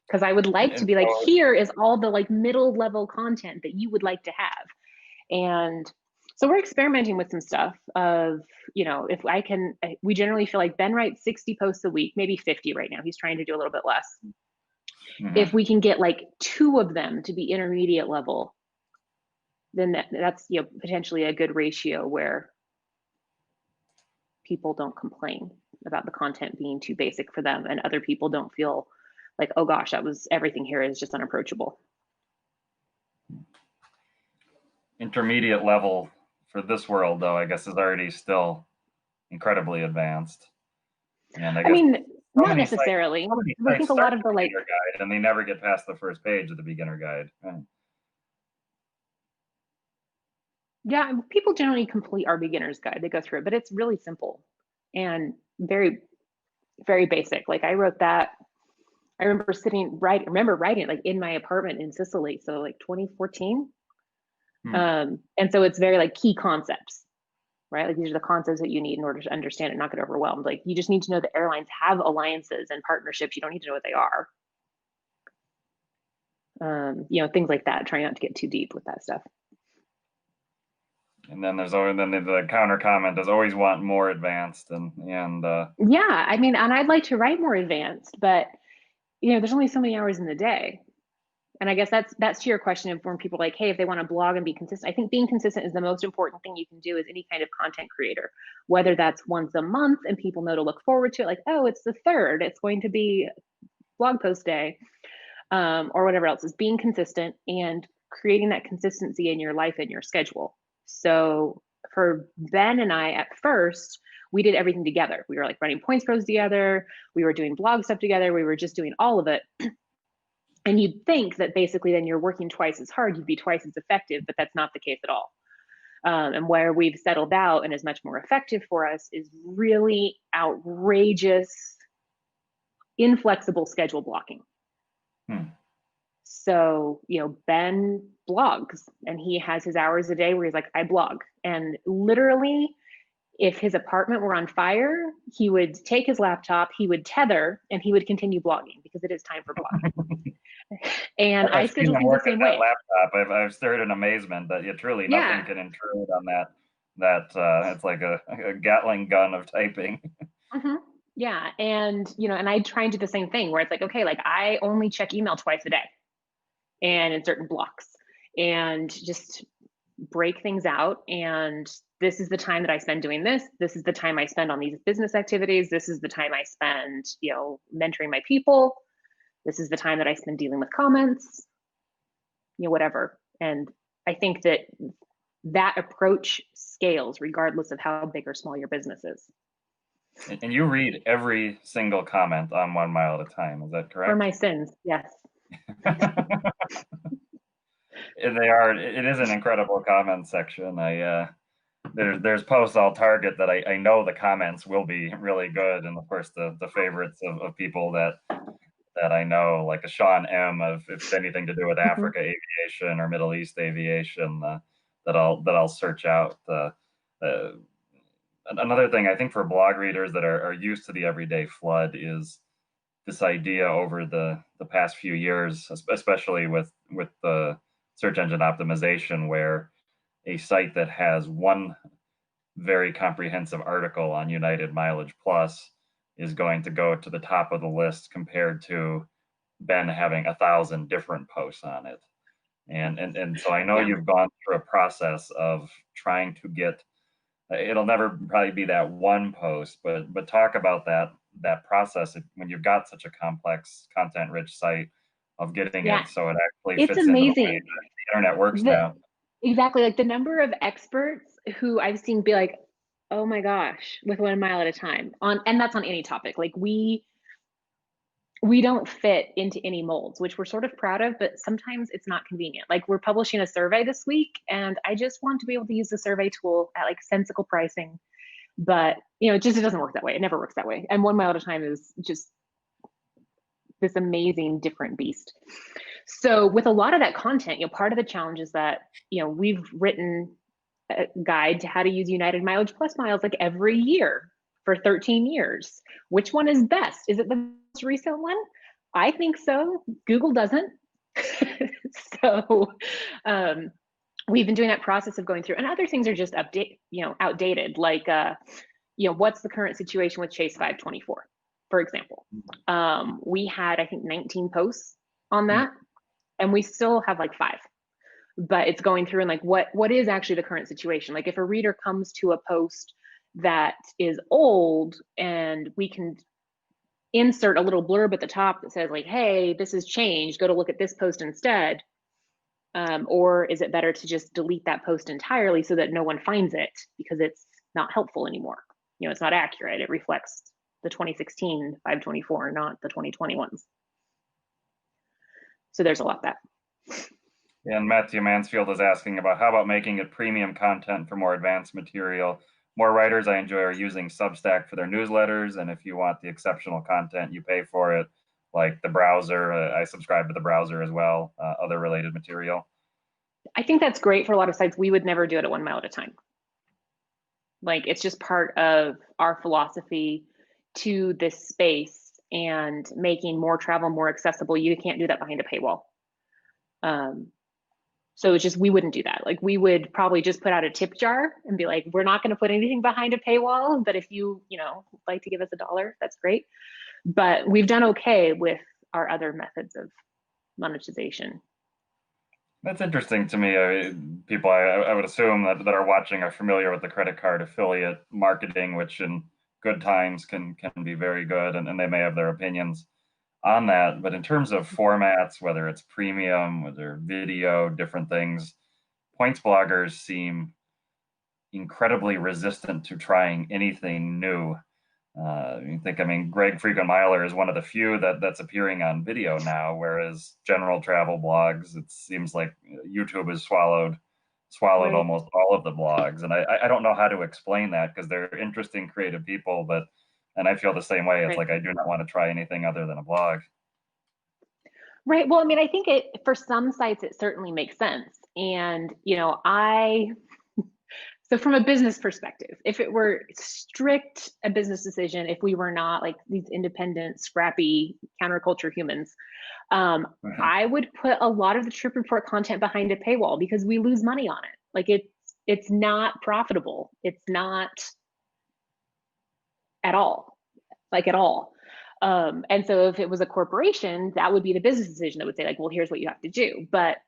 Because I would like to And be like, so here is all the like middle level content that you would like to have. And so we're experimenting with some stuff of, if I can, we generally feel like Ben writes 60 posts a week, maybe 50 right now. He's trying to do a little bit less. If mhm. we can get like 2 of them to be intermediate level, then that's potentially a good ratio where people don't complain about the content being too basic for them, and other people don't feel like, oh gosh, that was everything here is just unapproachable. Intermediate level for this world, though, I guess is already still incredibly advanced. And I I guess mean, so not many sites, necessarily. so many I sites think a start lot of the the like, beginner guide and they never get past the first page of the beginner guide. Right. yeah, people generally complete our beginner's guide. They go through it, but it's really simple and very, very basic. Like I wrote that. I remember writing it like in my apartment in Sicily. So like 2014. Hmm. And so it's very like key concepts, right? Like these are the concepts that you need in order to understand it, not get overwhelmed. Like you just need to know the airlines have alliances and partnerships. You don't need to know what they are. Things like that. Try not to get too deep with that stuff. And then the counter comment is always want more advanced and Yeah, I mean, and I'd like to write more advanced, but there's only so many hours in the day. And I guess that's to your question of when people are like, hey, if they want to blog and be consistent, I think being consistent is the most important thing you can do as any kind of content creator, whether that's once a month and people know to look forward to it, like, oh, it's the 3rd, it's going to be blog post day, or whatever else, is being consistent and creating that consistency in your life and your schedule. So for Ben and I, at first, we did everything together. We were like running points pros together. We were doing blog stuff together. We were just doing all of it. And you'd think that basically then you're working twice as hard, you'd be twice as effective, but that's not the case at all. And where we've settled out and is much more effective for us is really outrageous, inflexible schedule blocking. So, Ben blogs and he has his hours a day where he's like, I blog. And literally, if his apartment were on fire, he would take his laptop, he would tether, and he would continue blogging because it is time for blogging. And I schedule things the same way. Laptop. I've stared in amazement that truly nothing can intrude on that. It's like a Gatling gun of typing. Mm-hmm. Yeah. And, and I try and do the same thing where it's like, okay, like I only check email twice a day and in certain blocks and just break things out. And this is the time that I spend doing this. This is the time I spend on these business activities. This is the time I spend, mentoring my people. This is the time that I spend dealing with comments, whatever. And I think that approach scales regardless of how big or small your business is. And you read every single comment on 1 Mile at a Time. Is that correct? For my sins, yes. It is an incredible comment section. There's posts I'll target that I know the comments will be really good, and of course the favorites of people that I know, like a Sean M, if it's anything to do with Africa aviation or Middle East aviation, that I'll search out. Another thing I think for blog readers that are used to the everyday flood is this idea over the past few years, especially with the search engine optimization, where a site that has one very comprehensive article on United Mileage Plus is going to go to the top of the list compared to Ben having 1,000 different posts on it. And so I know you've gone through a process of trying to get, it'll never probably be that one post, but talk about that process when you've got such a complex, content-rich site of getting it so it actually fits into the way that the internet works now. Exactly. Like the number of experts who I've seen be like, oh my gosh, with 1 Mile at a Time and that's on any topic. Like we don't fit into any molds, which we're sort of proud of, but sometimes it's not convenient. Like we're publishing a survey this week and I just want to be able to use the survey tool at like sensible pricing. But it doesn't work that way. It never works that way. And 1 Mile at a Time is just this amazing different beast. So with a lot of that content, part of the challenge is that, we've written a guide to how to use United Mileage Plus miles like every year for 13 years. Which one is best? Is it the most recent one? I think so. Google doesn't. So we've been doing that process of going through, and other things are just outdated. Like, what's the current situation with Chase 524, for example? We had, I think, 19 posts on that, and we still have like 5. But it's going through and like, what is actually the current situation? Like if a reader comes to a post that is old and we can insert a little blurb at the top that says like, hey, this has changed, go to look at this post instead. Or is it better to just delete that post entirely so that no one finds it because it's not helpful anymore? It's not accurate. It reflects the 2016 524, not the 2020 ones. So there's a lot of that. And Matthew Mansfield is asking about how about making it premium content for more advanced material. More writers I enjoy are using Substack for their newsletters, and if you want the exceptional content, you pay for it, like the browser. I subscribe to the browser as well, other related material. I think that's great for a lot of sites. We would never do it at 1 Mile at a Time. Like it's just part of our philosophy to this space and making more travel more accessible. You can't do that behind a paywall. So it's just, we wouldn't do that. Like we would probably just put out a tip jar and be like, we're not going to put anything behind a paywall, but if you, like to give us $1, that's great. But we've done okay with our other methods of monetization. That's interesting to me. People I would assume that are watching are familiar with the credit card affiliate marketing, which in good times can be very good, and they may have their opinions on that. But in terms of formats, whether it's premium, whether video, different things, points bloggers seem incredibly resistant to trying anything new. You think, I mean, Greg Frequent Miler is one of the few that's appearing on video now, whereas general travel blogs, it seems like YouTube has swallowed Right. almost all of the blogs, and I don't know how to explain that because they're interesting, creative people, but and I feel the same way. It's Right. like I do not want to try anything other than a blog. Right. Well, I mean, I think it for some sites it certainly makes sense. And, so from a business perspective, if it were strict a business decision, if we were not like these independent, scrappy counterculture humans, I would put a lot of the trip report content behind a paywall because we lose money on it. Like it's not profitable. It's not at all, like at all. And so if it was a corporation, that would be the business decision that would say like, well, here's what you have to do. But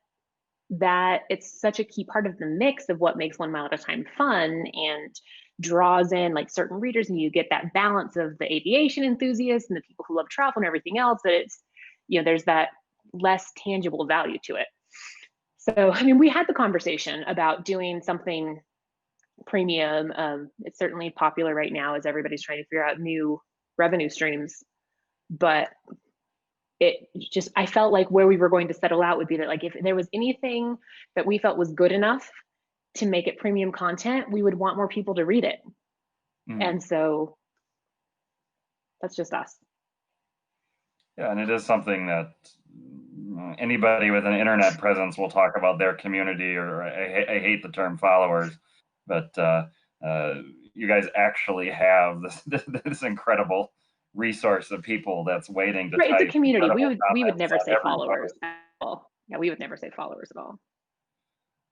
that it's such a key part of the mix of what makes 1 Mile at a Time fun and draws in like certain readers, and you get that balance of the aviation enthusiasts and the people who love travel and everything else, that it's, there's that less tangible value to it. So I mean, we had the conversation about doing something premium. It's certainly popular right now as everybody's trying to figure out new revenue streams, but it just, I felt like where we were going to settle out would be that like if there was anything that we felt was good enough to make it premium content, we would want more people to read it. Mm. And so that's just us. Yeah, and it is something that anybody with an internet presence will talk about their community, or I hate the term followers, but you guys actually have this incredible resource of people that's waiting to Right, it's a type community. We incredible would comments never on say every followers post. at all. Yeah, we would never say followers at all.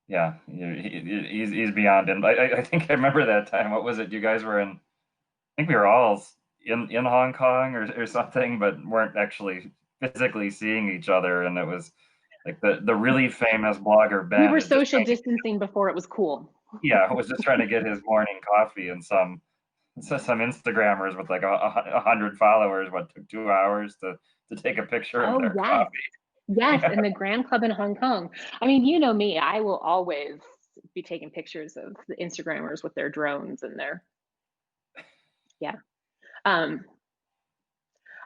Yeah, he's beyond. And I think I remember that time. What was it? You guys were in, I think we were all in Hong Kong or something, but weren't actually physically seeing each other. And it was like the really famous blogger We Ben were is just social trying to, distancing before it was cool. yeah, was just trying to get his morning coffee, and some Instagrammers with like 100 followers, what took 2 hours to take a picture of Oh their yes. coffee. Yes, Yeah. in the Grand Club in Hong Kong. I mean, you know me, I will always be taking pictures of the Instagrammers with their drones and their, yeah. Um,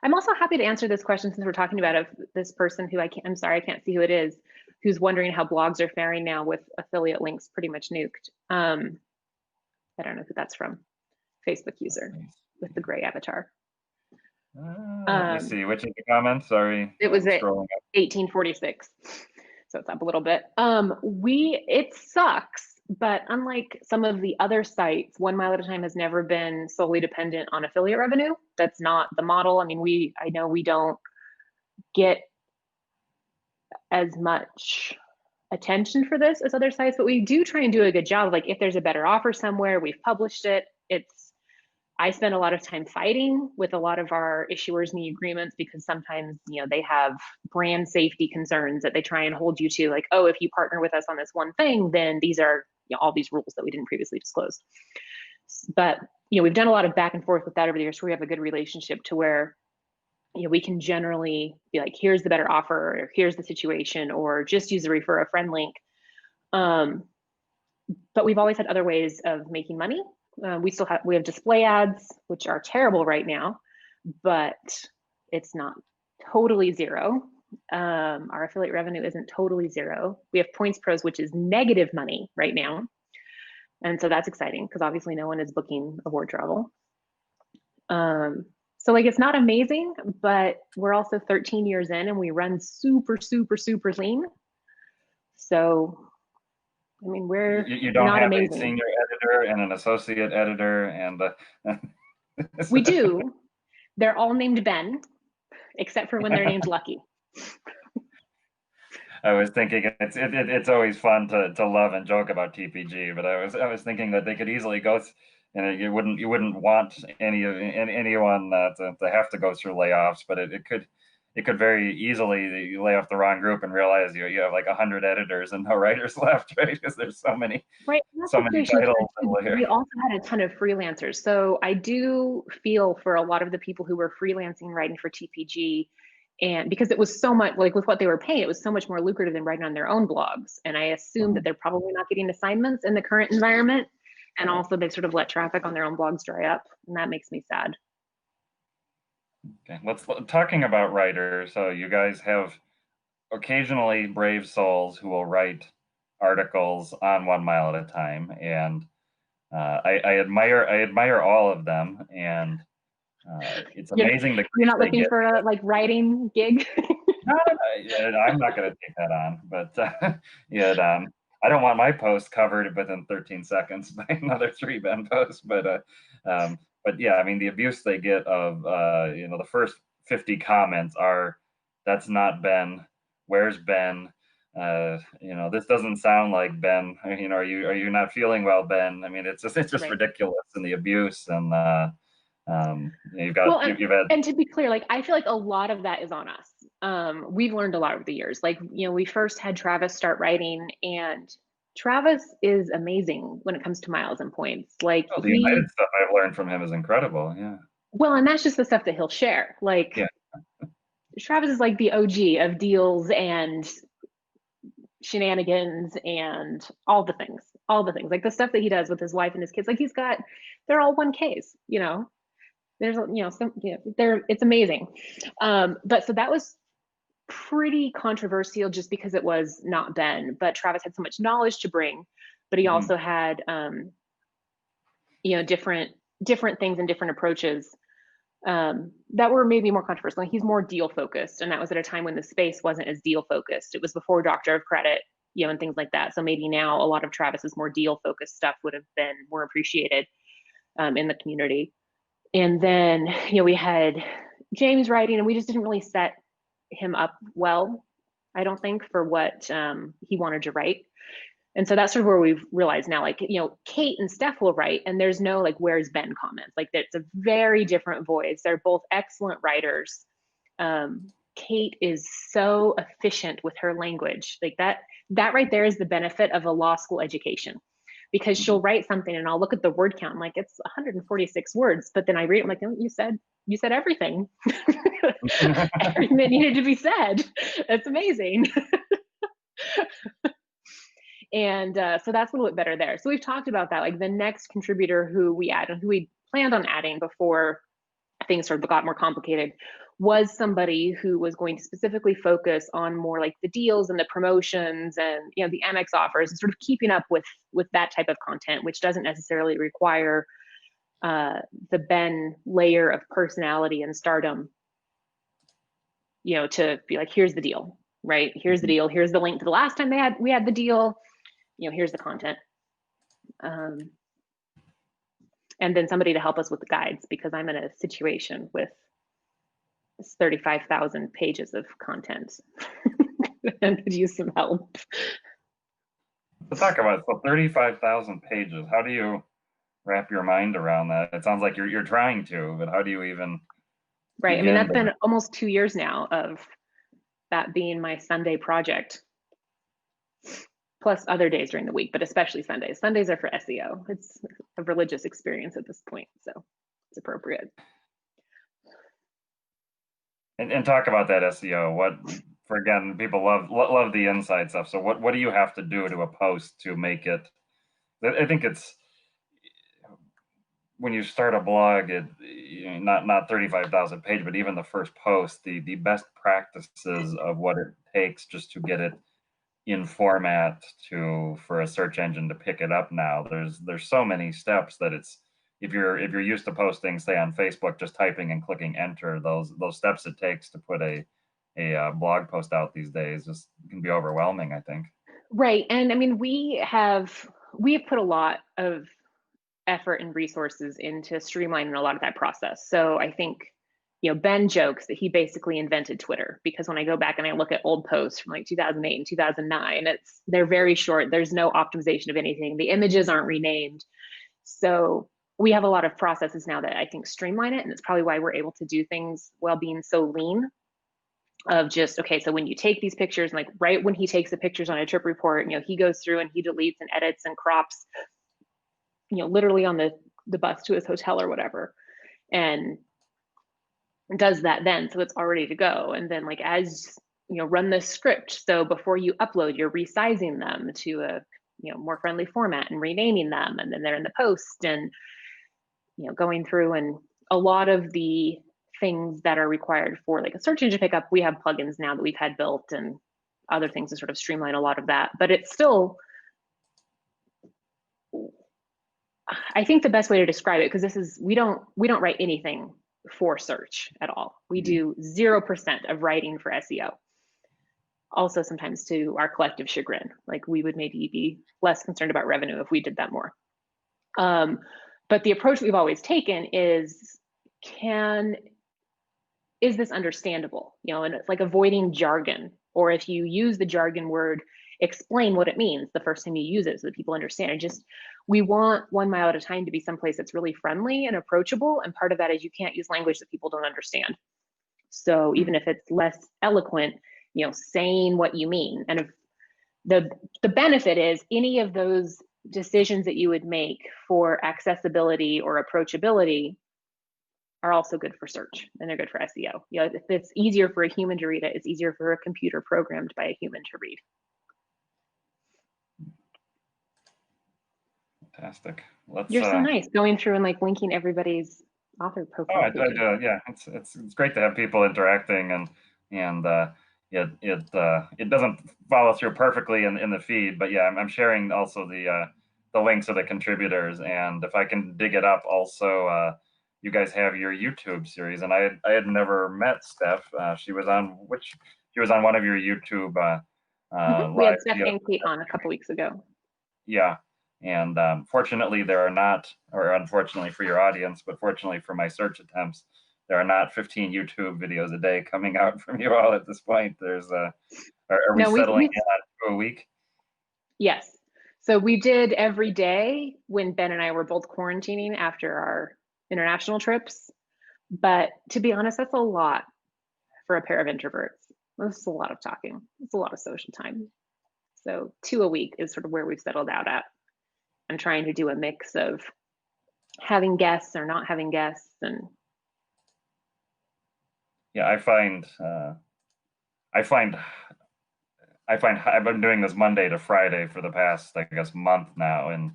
I'm also happy to answer this question since we're talking about this person who I'm sorry, I can't see who it is, who's wondering how blogs are faring now with affiliate links pretty much nuked. I don't know who that's from. Facebook user with the gray avatar. Let me Um, see, which is the comment? Sorry, it was I'm at scrolling up. 1846. So it's up a little bit. It sucks, but unlike some of the other sites, 1 Mile at a Time has never been solely dependent on affiliate revenue. That's not the model. I mean, I know we don't get as much attention for this as other sites, but we do try and do a good job. Like if there's a better offer somewhere, we've published it. I spend a lot of time fighting with a lot of our issuers in the agreements because sometimes, they have brand safety concerns that they try and hold you to, like, oh, if you partner with us on this one thing, then these are all these rules that we didn't previously disclose. But, we've done a lot of back and forth with that over the years, so we have a good relationship to where, we can generally be like, here's the better offer, or here's the situation, or just use the refer a friend link. But we've always had other ways of making money. We have display ads, which are terrible right now, but it's not totally zero. Our affiliate revenue isn't totally zero. We have Points Pros, which is negative money right now. And so that's exciting because obviously no one is booking award travel. So like it's not amazing, but we're also 13 years in and we run super, super, super lean. So I mean, You we're don't not have a amazing. senior editor and an associate editor, and We do. They're all named Ben, except for when they're named Lucky. I was thinking it's always fun to love and joke about TPG, but I was thinking that they could easily go, and you wouldn't want anyone to have to go through layoffs, but it could very easily lay off the wrong group and realize you have like 100 editors and no writers left, right? Because there's so many Right. so many titles. We also had a ton of freelancers. So I do feel for a lot of the people who were freelancing writing for TPG, and because it was so much like with what they were paying, it was so much more lucrative than writing on their own blogs. And I assume that they're probably not getting assignments in the current environment. And also they sort of let traffic on their own blogs dry up, and that makes me sad. Okay, let's talking about writers. So you guys have occasionally brave souls who will write articles on 1 Mile at a Time, and I admire all of them, and it's You're amazing the you're grief not they looking get. for a like writing gig. No, I'm not going to take that on, but yeah, I don't want my post covered within 13 seconds by another three Ben posts, but yeah, I mean the abuse they get of the first 50 comments are, "That's not Ben. Where's Ben? This doesn't sound like Ben. Are you not feeling well, Ben?" I mean, it's just Right. ridiculous, and the abuse, and Well, you've had. and to be clear, like I feel like a lot of that is on us. We've learned a lot over the years. Like, we first had Travis start writing, and Travis is amazing when it comes to miles and points. Like Oh, the United stuff I've learned from him is incredible. Yeah. well, and that's just the stuff that he'll share. Like Yeah. Travis is like the OG of deals and shenanigans and all the things, like the stuff that he does with his wife and his kids. Like they're all 1Ks, there's some there it's amazing. But so that was pretty controversial just because it was not Ben, but Travis had so much knowledge to bring, but he Mhm. also had different things and different approaches that were maybe more controversial. Like he's more deal focused, and that was at a time when the space wasn't as deal focused. It was before Doctor of Credit, and things like that. So maybe now a lot of Travis's more deal focused stuff would have been more appreciated in the community. And then we had James writing, and we just didn't really set him up well, I don't think, for what he wanted to write. And so that's sort of where we've realized now, like, Kate and Steph will write, and there's no like, where's Ben comments. Like, it's a very different voice. They're both excellent writers. Kate is so efficient with her language. Like that right there is the benefit of a law school education, because she'll Mhm. write something and I'll look at the word count. I'm like, it's 146 words. But then I read it, I'm like, no, you said everything. Everything that needed to be said. That's amazing. And so that's a little bit better there. So we've talked about that. Like the next contributor who we add and who we planned on adding before things sort of got more complicated was somebody who was going to specifically focus on more like the deals and the promotions and the Amex offers, and sort of keeping up with that type of content, which doesn't necessarily require the Ben layer of personality and stardom, to be like, here's the deal, right? Here's the Mhm. deal. Here's the link to the last time we had the deal. Here's the content. Um, and then somebody to help us with the guides, because I'm in a situation with 35,000 pages of content and could use some help. To talk about, so 35,000 pages. How do you wrap your mind around that? It sounds like you're trying to, but how do you even Right. I mean, begin that's to? been almost 2 years now of that being my Sunday project, plus other days during the week, but especially Sundays. Sundays are for SEO. It's a religious experience at this point, so it's appropriate. And talk about that SEO. For again, people love the inside stuff. So what do you have to do to a post to make it? I think it's when you start a blog, not 35,000 page, but even the first post, the best practices of what it takes just to get it in format for a search engine to pick it up now. There's so many steps that it's if you're used to posting, say on Facebook, just typing and clicking enter, those steps it takes to put a blog post out these days just can be overwhelming, I think. Right. And I mean, we have put a lot of effort and resources into streamlining a lot of that process. So I think, Ben jokes that he basically invented Twitter, because when I go back and I look at old posts from like 2008 and 2009, they're very short. There's no optimization of anything. The images aren't renamed. So we have a lot of processes now that I think streamline it. And it's probably why we're able to do things while being so lean, of just, okay, so when you take these pictures, like right when he takes the pictures on a trip report, he goes through and he deletes and edits and crops, literally on the bus to his hotel or whatever, and does that then, so it's all ready to go. And then, like, as run the script, so before you upload, you're resizing them to a more friendly format and renaming them, and then they're in the post, and going through, and a lot of the things that are required for like a search engine pickup, we have plugins now that we've had built and other things to sort of streamline a lot of that. But it's still, I think the best way to describe it, because we don't write anything for search at all. We do 0% of writing for SEO. Also, sometimes to our collective chagrin, like we would maybe be less concerned about revenue if we did that more. But the approach we've always taken is this understandable? And it's like avoiding jargon, or if you use the jargon word, explain what it means the first time you use it so that people understand. And just, we want 1 mile at a time to be someplace that's really friendly and approachable. And part of that is you can't use language that people don't understand. So even if it's less eloquent, saying what you mean. And if the benefit is any of those decisions that you would make for accessibility or approachability are also good for search, and they're good for SEO. If it's easier for a human to read it, it's easier for a computer programmed by a human to read. Fantastic. You're so nice going through and like linking everybody's author profile. Yeah, it's great to have people interacting, and it doesn't follow through perfectly in the feed, but yeah, I'm sharing also the links of the contributors, and if I can dig it up, also you guys have your YouTube series, and I had never met Steph. She was on one of your YouTube we had Steph and Kate on a couple weeks ago. Yeah. And fortunately, there are not, or unfortunately for your audience, but fortunately for my search attempts, there are not 15 YouTube videos a day coming out from you all at this point. There's are we settling in on 2 a week? Yes. So we did every day when Ben and I were both quarantining after our international trips. But to be honest, that's a lot for a pair of introverts. That's a lot of talking. It's a lot of social time. So 2 a week is sort of where we've settled out at. I'm trying to do a mix of having guests or not having guests. And yeah, I find I've been doing this Monday to Friday for the past, I guess, month now, and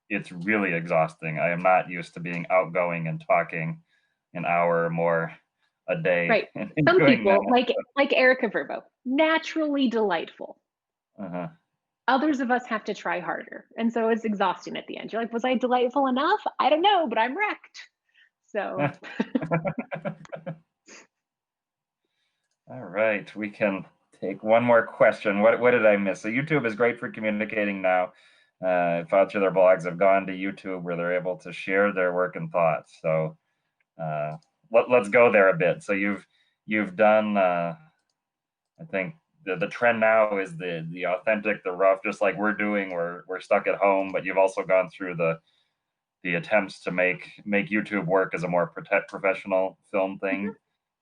it's really exhausting. I am not used to being outgoing and talking an hour or more a day. Right. Some people, like Erica Verbo, naturally delightful. Others of us have to try harder. And so it's exhausting at the end. You're like, was I delightful enough? I don't know, but I'm wrecked. So. All right, we can take one more question. What did I miss? So YouTube is great for communicating now. Thoughts of their blogs have gone to YouTube where they're able to share their work and thoughts. So let's go there a bit. So you've done, I think the trend now is the authentic, the rough, just like we're doing. We're stuck at home, but you've also gone through the attempts to make YouTube work as a more professional film thing.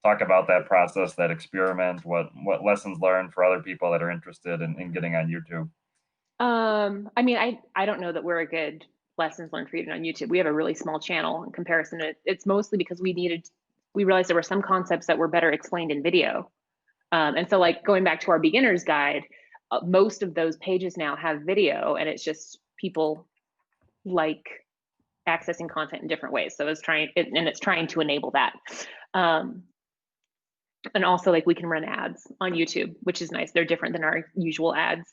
Talk about that process, that experiment, what lessons learned for other people that are interested in getting on YouTube. I mean, I don't know that we're a good lessons learned for you on YouTube. We have a really small channel in comparison. It's mostly because we realized there were some concepts that were better explained in video. And so like going back to our beginner's guide, most of those pages now have video, and it's just people like accessing content in different ways. So it's trying to enable that. And also like we can run ads on YouTube, which is nice. They're different than our usual ads.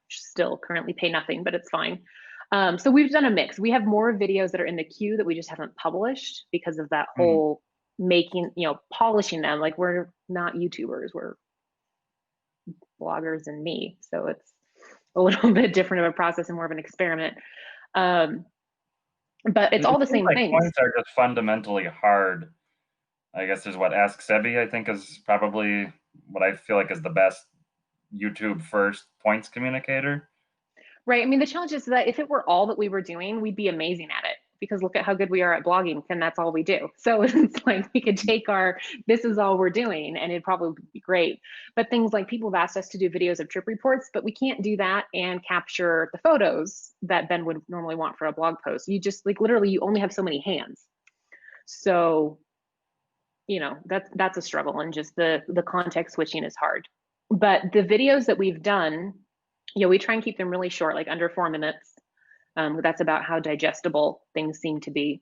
Still currently pay nothing, but it's fine. So we've done a mix. We have more videos that are in the queue that we just haven't published because of that whole making, polishing them. Like we're not YouTubers, we're bloggers and me. So it's a little bit different of a process and more of an experiment. But it's all the same things. Points are just fundamentally hard. I guess there's Ask Sebi, I think, is probably what I feel like is the best YouTube first points communicator. Right. I mean, the challenge is that if it were all that we were doing, we'd be amazing at it, because look at how good we are at blogging, and that's all we do. So it's like we could take this is all we're doing, and it'd probably be great. But things like people have asked us to do videos of trip reports, but we can't do that and capture the photos that Ben would normally want for a blog post. You just like literally you only have so many hands. So, that's a struggle, and just the context switching is hard. But the videos that we've done Yeah, we try and keep them really short, like under 4 minutes. That's about how digestible things seem to be.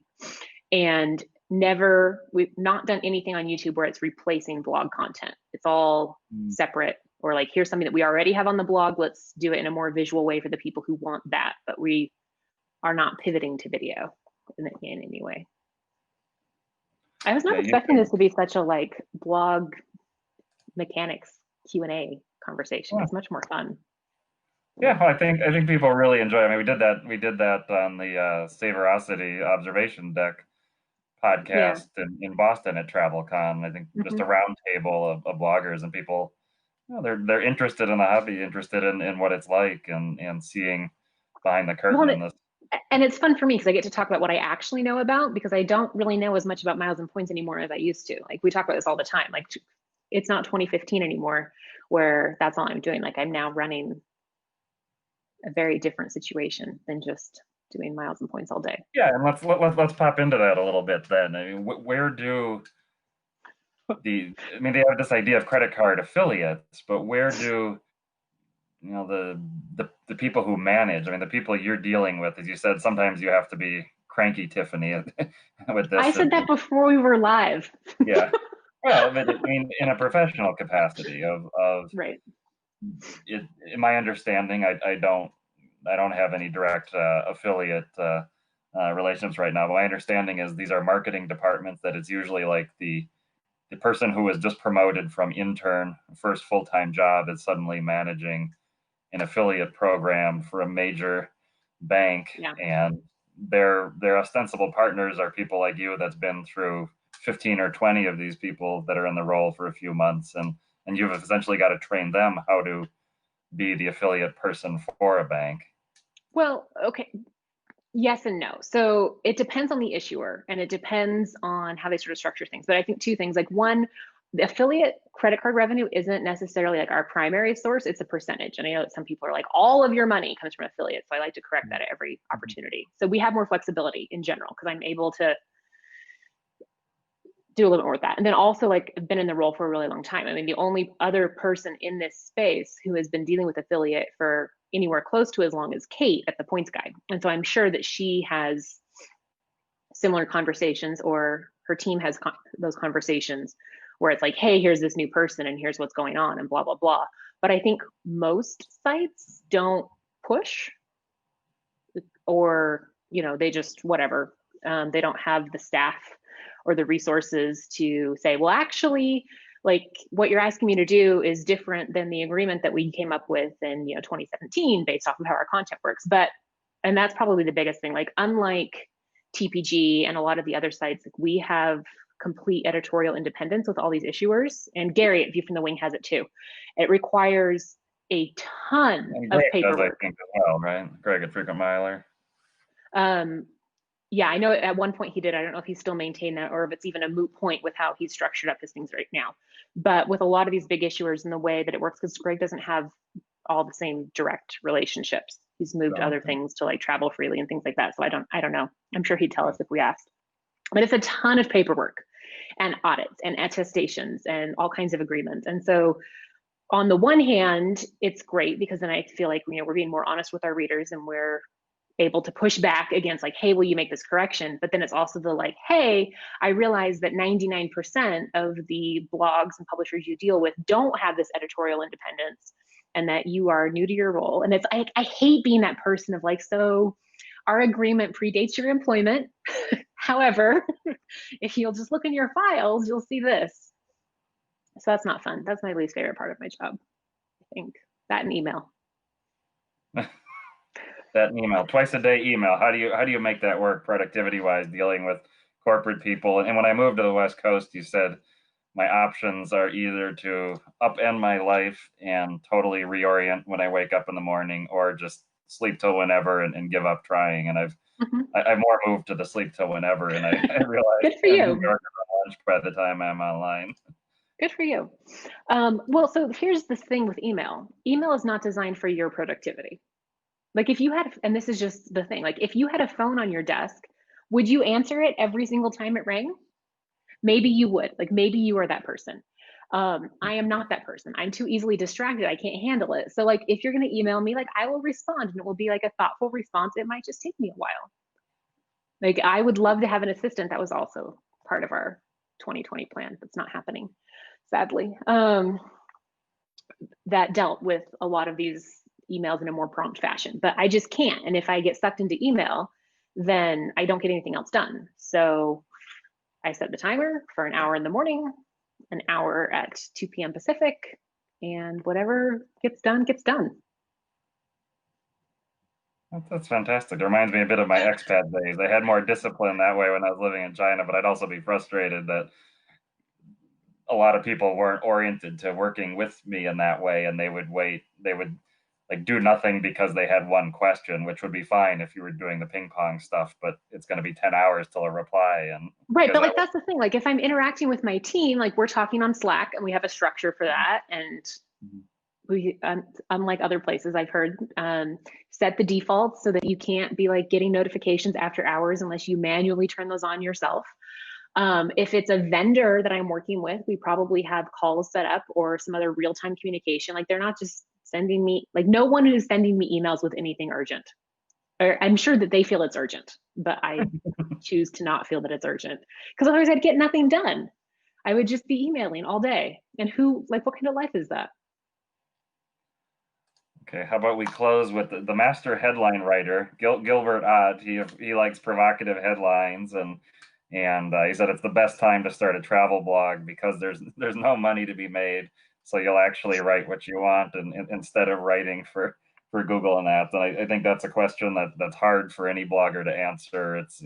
And we've not done anything on YouTube where it's replacing blog content. It's all Mm. separate, or like, here's something that we already have on the blog. Let's do it in a more visual way for the people who want that. But we are not pivoting to video in any way. I was Yeah, not expecting this to be such a like blog mechanics Q&A conversation. It's much more fun. yeah, I think people really enjoy it. I mean, we did that on the Savorosity observation deck Yeah. podcast in Boston at TravelCon. I think just a Hmm. round table of bloggers and people, you know, they're interested in the hobby, interested in what it's like and seeing behind the curtain Well, in this. and it's fun for me because I get to talk about what I actually know about, because I don't really know as much about miles and points anymore as I used to. Like we talk about this all the time. Like it's not 2015 anymore where that's all I'm doing. Like I'm now running a very different situation than just doing miles and points all day. Yeah, and let's pop into that a little bit then. I mean, where do I mean, they have this idea of credit card affiliates, but where do you know the people who manage? I mean, the people you're dealing with, as you said, sometimes you have to be cranky, Tiffany, with I this. said that before we were live. Yeah, well, but I mean, in a professional capacity of Right. it, in my understanding, I don't have any direct affiliate relationships right now. But my understanding is these are marketing departments that it's usually like the person who was just promoted from intern, first full time job, is suddenly managing an affiliate program for a major bank, Yeah. and their ostensible partners are people like you that's been through 15 or 20 of these people that are in the role for a few months, and you've essentially got to train them how to be the affiliate person for a bank. Well, okay. Yes and no. So it depends on the issuer and it depends on how they sort of structure things. But I think two things, like one, the affiliate credit card revenue isn't necessarily like our primary source, it's a percentage. And I know that some people are like, all of your money comes from affiliates. So I like to correct that at every opportunity. So we have more flexibility in general because I'm able to do a little bit more with that. And then also, like, I've been in the role for a really long time. I mean, the only other person in this space who has been dealing with affiliate for anywhere close to as long as Kate at the Points Guide. And so I'm sure that she has similar conversations, or her team has those conversations where it's like, hey, here's this new person and here's what's going on and blah, blah, blah. But I think most sites don't push, or, you know, they just whatever. They don't have the staff or the resources to say, well, actually, like what you're asking me to do is different than the agreement that we came up with in 2017 based off of how our content works. But and that's probably the biggest thing. Like unlike TPG and a lot of the other sites, like we have complete editorial independence with all these issuers. And Gary at View from the Wing has it too. It requires a ton And of Greg does, I paperwork. think, as well, right? Greg at Frequent Miler. Um, yeah, I know at one point he did. I don't know if he's still maintained that or if it's even a moot point with how he's structured up his things right now. But with a lot of these big issuers and the way that it works, because Greg doesn't have all the same direct relationships. He's moved Oh, other okay. things to like travel freely and things like that. So I don't know. I'm sure he'd tell us if we asked. But it's a ton of paperwork and audits and attestations and all kinds of agreements. And so on the one hand, it's great because then I feel like we're being more honest with our readers and we're able to push back against like, hey, will you make this correction? But then it's also the like, hey, I realize that 99% of the blogs and publishers you deal with don't have this editorial independence and that you are new to your role. And it's I hate being that person of like, so our agreement predates your employment. However, if you'll just look in your files, you'll see this. So that's not fun. That's my least favorite part of my job, I think. That and email. That email, twice a day email. How do you make that work productivity wise, dealing with corporate people? And when I moved to the West Coast, you said my options are either to upend my life and totally reorient when I wake up in the morning, or just sleep till whenever and give up trying. And Mhm. I more moved to the sleep till whenever, and I realized Good for I'm New you. Yorker for lunch by the time I'm online. Good for you. Well, so here's this thing with email. Email is not designed for your productivity. Like if you had, and this is just the thing, like if you had a phone on your desk, would you answer it every single time it rang? Maybe you would. Like maybe you are that person. I am not that person. I'm too easily distracted. I can't handle it. So like if you're going to email me, like I will respond and it will be like a thoughtful response. It might just take me a while. Like I would love to have an assistant. That was also part of our 2020 plan. That's not happening, sadly. That dealt with a lot of these emails in a more prompt fashion, but I just can't. And if I get sucked into email, then I don't get anything else done. So I set the timer for an hour in the morning, an hour at 2 p.m. Pacific, and whatever gets done, gets done. That's fantastic. It reminds me a bit of my expat days. I had more discipline that way when I was living in China, but I'd also be frustrated that a lot of people weren't oriented to working with me in that way, and they would wait. They would like do nothing because they had one question, which would be fine if you were doing the ping pong stuff, but it's going to be 10 hours till a reply. And Right, because but that like was, that's the thing. Like if I'm interacting with my team, like we're talking on Slack and we have a structure for that, and we unlike other places I've heard, set the defaults so that you can't be like getting notifications after hours unless you manually turn those on yourself. If it's a vendor that I'm working with, we probably have calls set up or some other real-time communication. Like they're not just sending me, like no one is sending me emails with anything urgent. Or I'm sure that they feel it's urgent, but I choose to not feel that it's urgent because otherwise I'd get nothing done. I would just be emailing all day. And who, like, what kind of life is that? okay, how about we close with the master headline writer, Gilbert Ott. He likes provocative headlines, and he said it's the best time to start a travel blog because there's no money to be made, so you'll actually write what you want, and instead of writing for Google and that. And I think that's a question that's hard for any blogger to answer. It's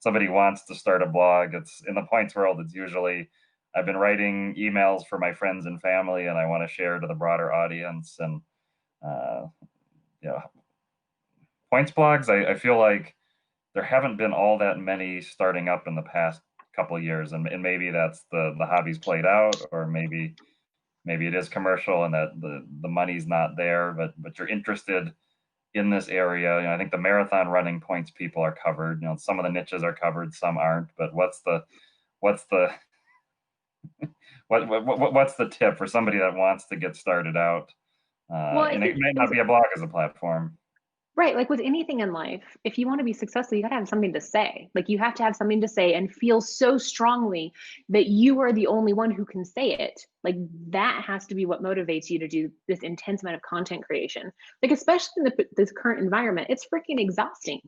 somebody wants to start a blog. It's in the points world. It's usually I've been writing emails for my friends and family, and I want to share to the broader audience. And uh, yeah, points blogs. I feel like there haven't been all that many starting up in the past couple of years, and maybe that's the hobby's played out, or maybe it is commercial and that the money's not there, but you're interested in this area. I think the marathon running points people are covered. Some of the niches are covered, some aren't. But what's the what's the tip for somebody that wants to get started out? Well, I And it think may not be a blog as a platform. right, like with anything in life, if you want to be successful, you got to have something to say. Like you have to have something to say and feel so strongly that you are the only one who can say it. Like that has to be what motivates you to do this intense amount of content creation. Like especially in this current environment, it's freaking exhausting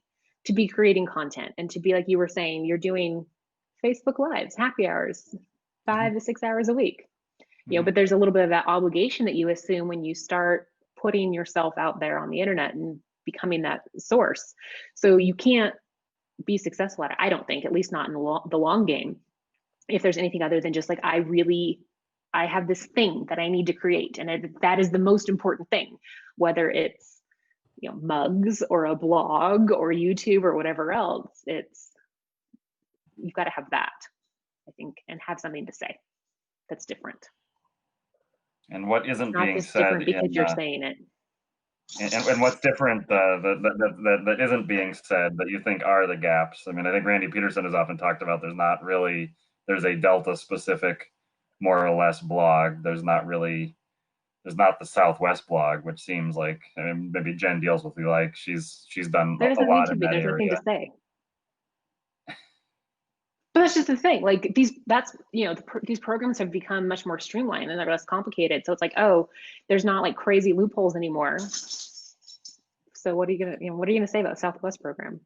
to be creating content and to be like you were saying, you're doing Facebook Lives, happy hours, Mm-hmm. 5 to 6 hours a week. Mm-hmm. But there's a little bit of that obligation that you assume when you start putting yourself out there on the internet and becoming that source. So you can't be successful at it, I don't think, at least not in the long game, if there's anything other than just like, I have this thing that I need to create. And that is the most important thing, whether it's, mugs or a blog or YouTube or whatever else, you've got to have that, I think, and have something to say that's different. And what isn't Not being just said different because in you're saying it. and what's different that isn't being said that you think are the gaps? I mean, I think Randy Peterson has often talked about there's a Delta specific, more or less blog. There's not the Southwest blog, which seems like, I mean, maybe Jen deals with you, like she's done There a doesn't need lot to in be. that There's nothing to area. say. But that's just the thing. Like these programs have become much more streamlined and they're less complicated. So it's like, oh, there's not like crazy loopholes anymore. So what are you gonna say about the Southwest program?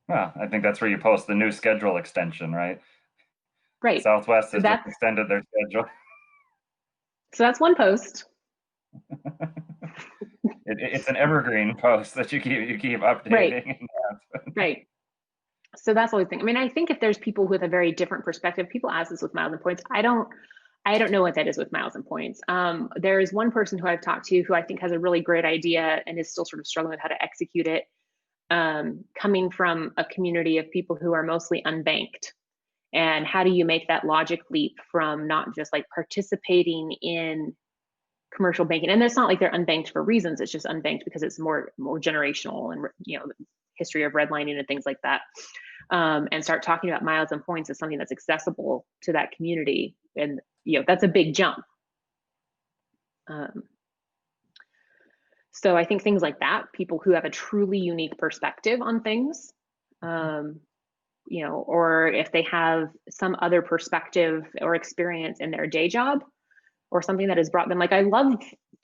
Well, I think that's where you post the new schedule extension, right? Right. Southwest So has just that's extended their schedule. so that's one post. It's an evergreen post that you keep Right. updating. Right. So that's the only thing. I mean, I think if there's people with a very different perspective, people ask this with miles and points. I don't know what that is with miles and points. There is one person who I've talked to who I think has a really great idea and is still sort of struggling with how to execute it. Coming from a community of people who are mostly unbanked. And how do you make that logic leap from not just like participating in commercial banking? And it's not like they're unbanked for reasons. It's just unbanked because it's more generational and history of redlining and things like that. and start talking about miles and points as something that's accessible to that community. And, that's a big jump. So I think things like that, people who have a truly unique perspective on things, or if they have some other perspective or experience in their day job or something that has brought them, like, I love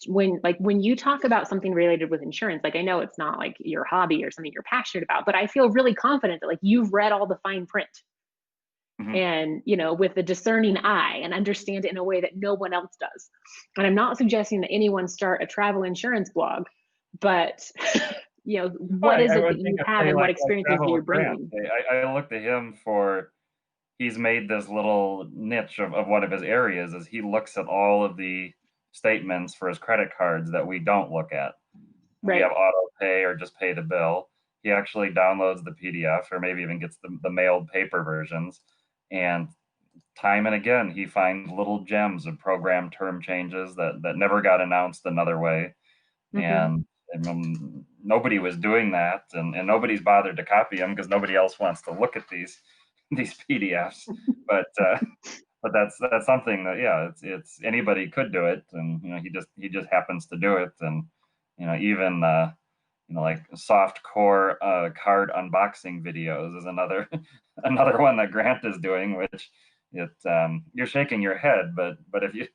when you talk about something related with insurance, like, I know it's not like your hobby or something you're passionate about, but I feel really confident that, like, you've read all the fine print Mhm. and, with a discerning eye and understand it in a way that no one else does. And I'm not suggesting that anyone start a travel insurance blog, but Well, what is I it would that think you if have they and what like experiences are travel you with Grant, bringing? I look to him for he's made this little niche of one of his areas is he looks at all of the statements for his credit cards that we don't look at. We Right. have auto pay or just pay the bill. He actually downloads the PDF or maybe even gets the mailed paper versions. And time and again, he finds little gems of program term changes that never got announced another way. Mm-hmm. And nobody was doing that, and nobody's bothered to copy them because nobody else wants to look at these PDFs. But that's something that, yeah, it's anybody could do it, and he just happens to do it. And even like soft core card unboxing videos is another another one that Grant is doing, which you're shaking your head, but if you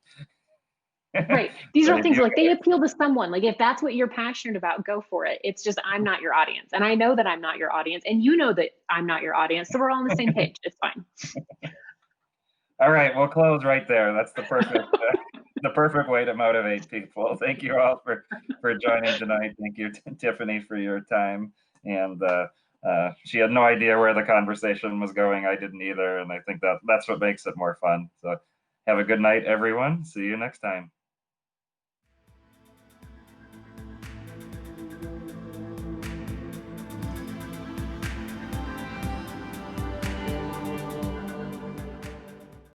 Right. These but are if things you like they appeal to someone. Like, if that's what you're passionate about, go for it. It's just, I'm not your audience. And I know that I'm not your audience. And you know that I'm not your audience. So we're all on the same page. It's fine. All right, we'll close right there. That's the perfect way to motivate people. Thank you all for joining tonight. Thank you, Tiffany, for your time. And she had no idea where the conversation was going. I didn't either, and I think that's what makes it more fun. So have a good night, everyone. See you next time.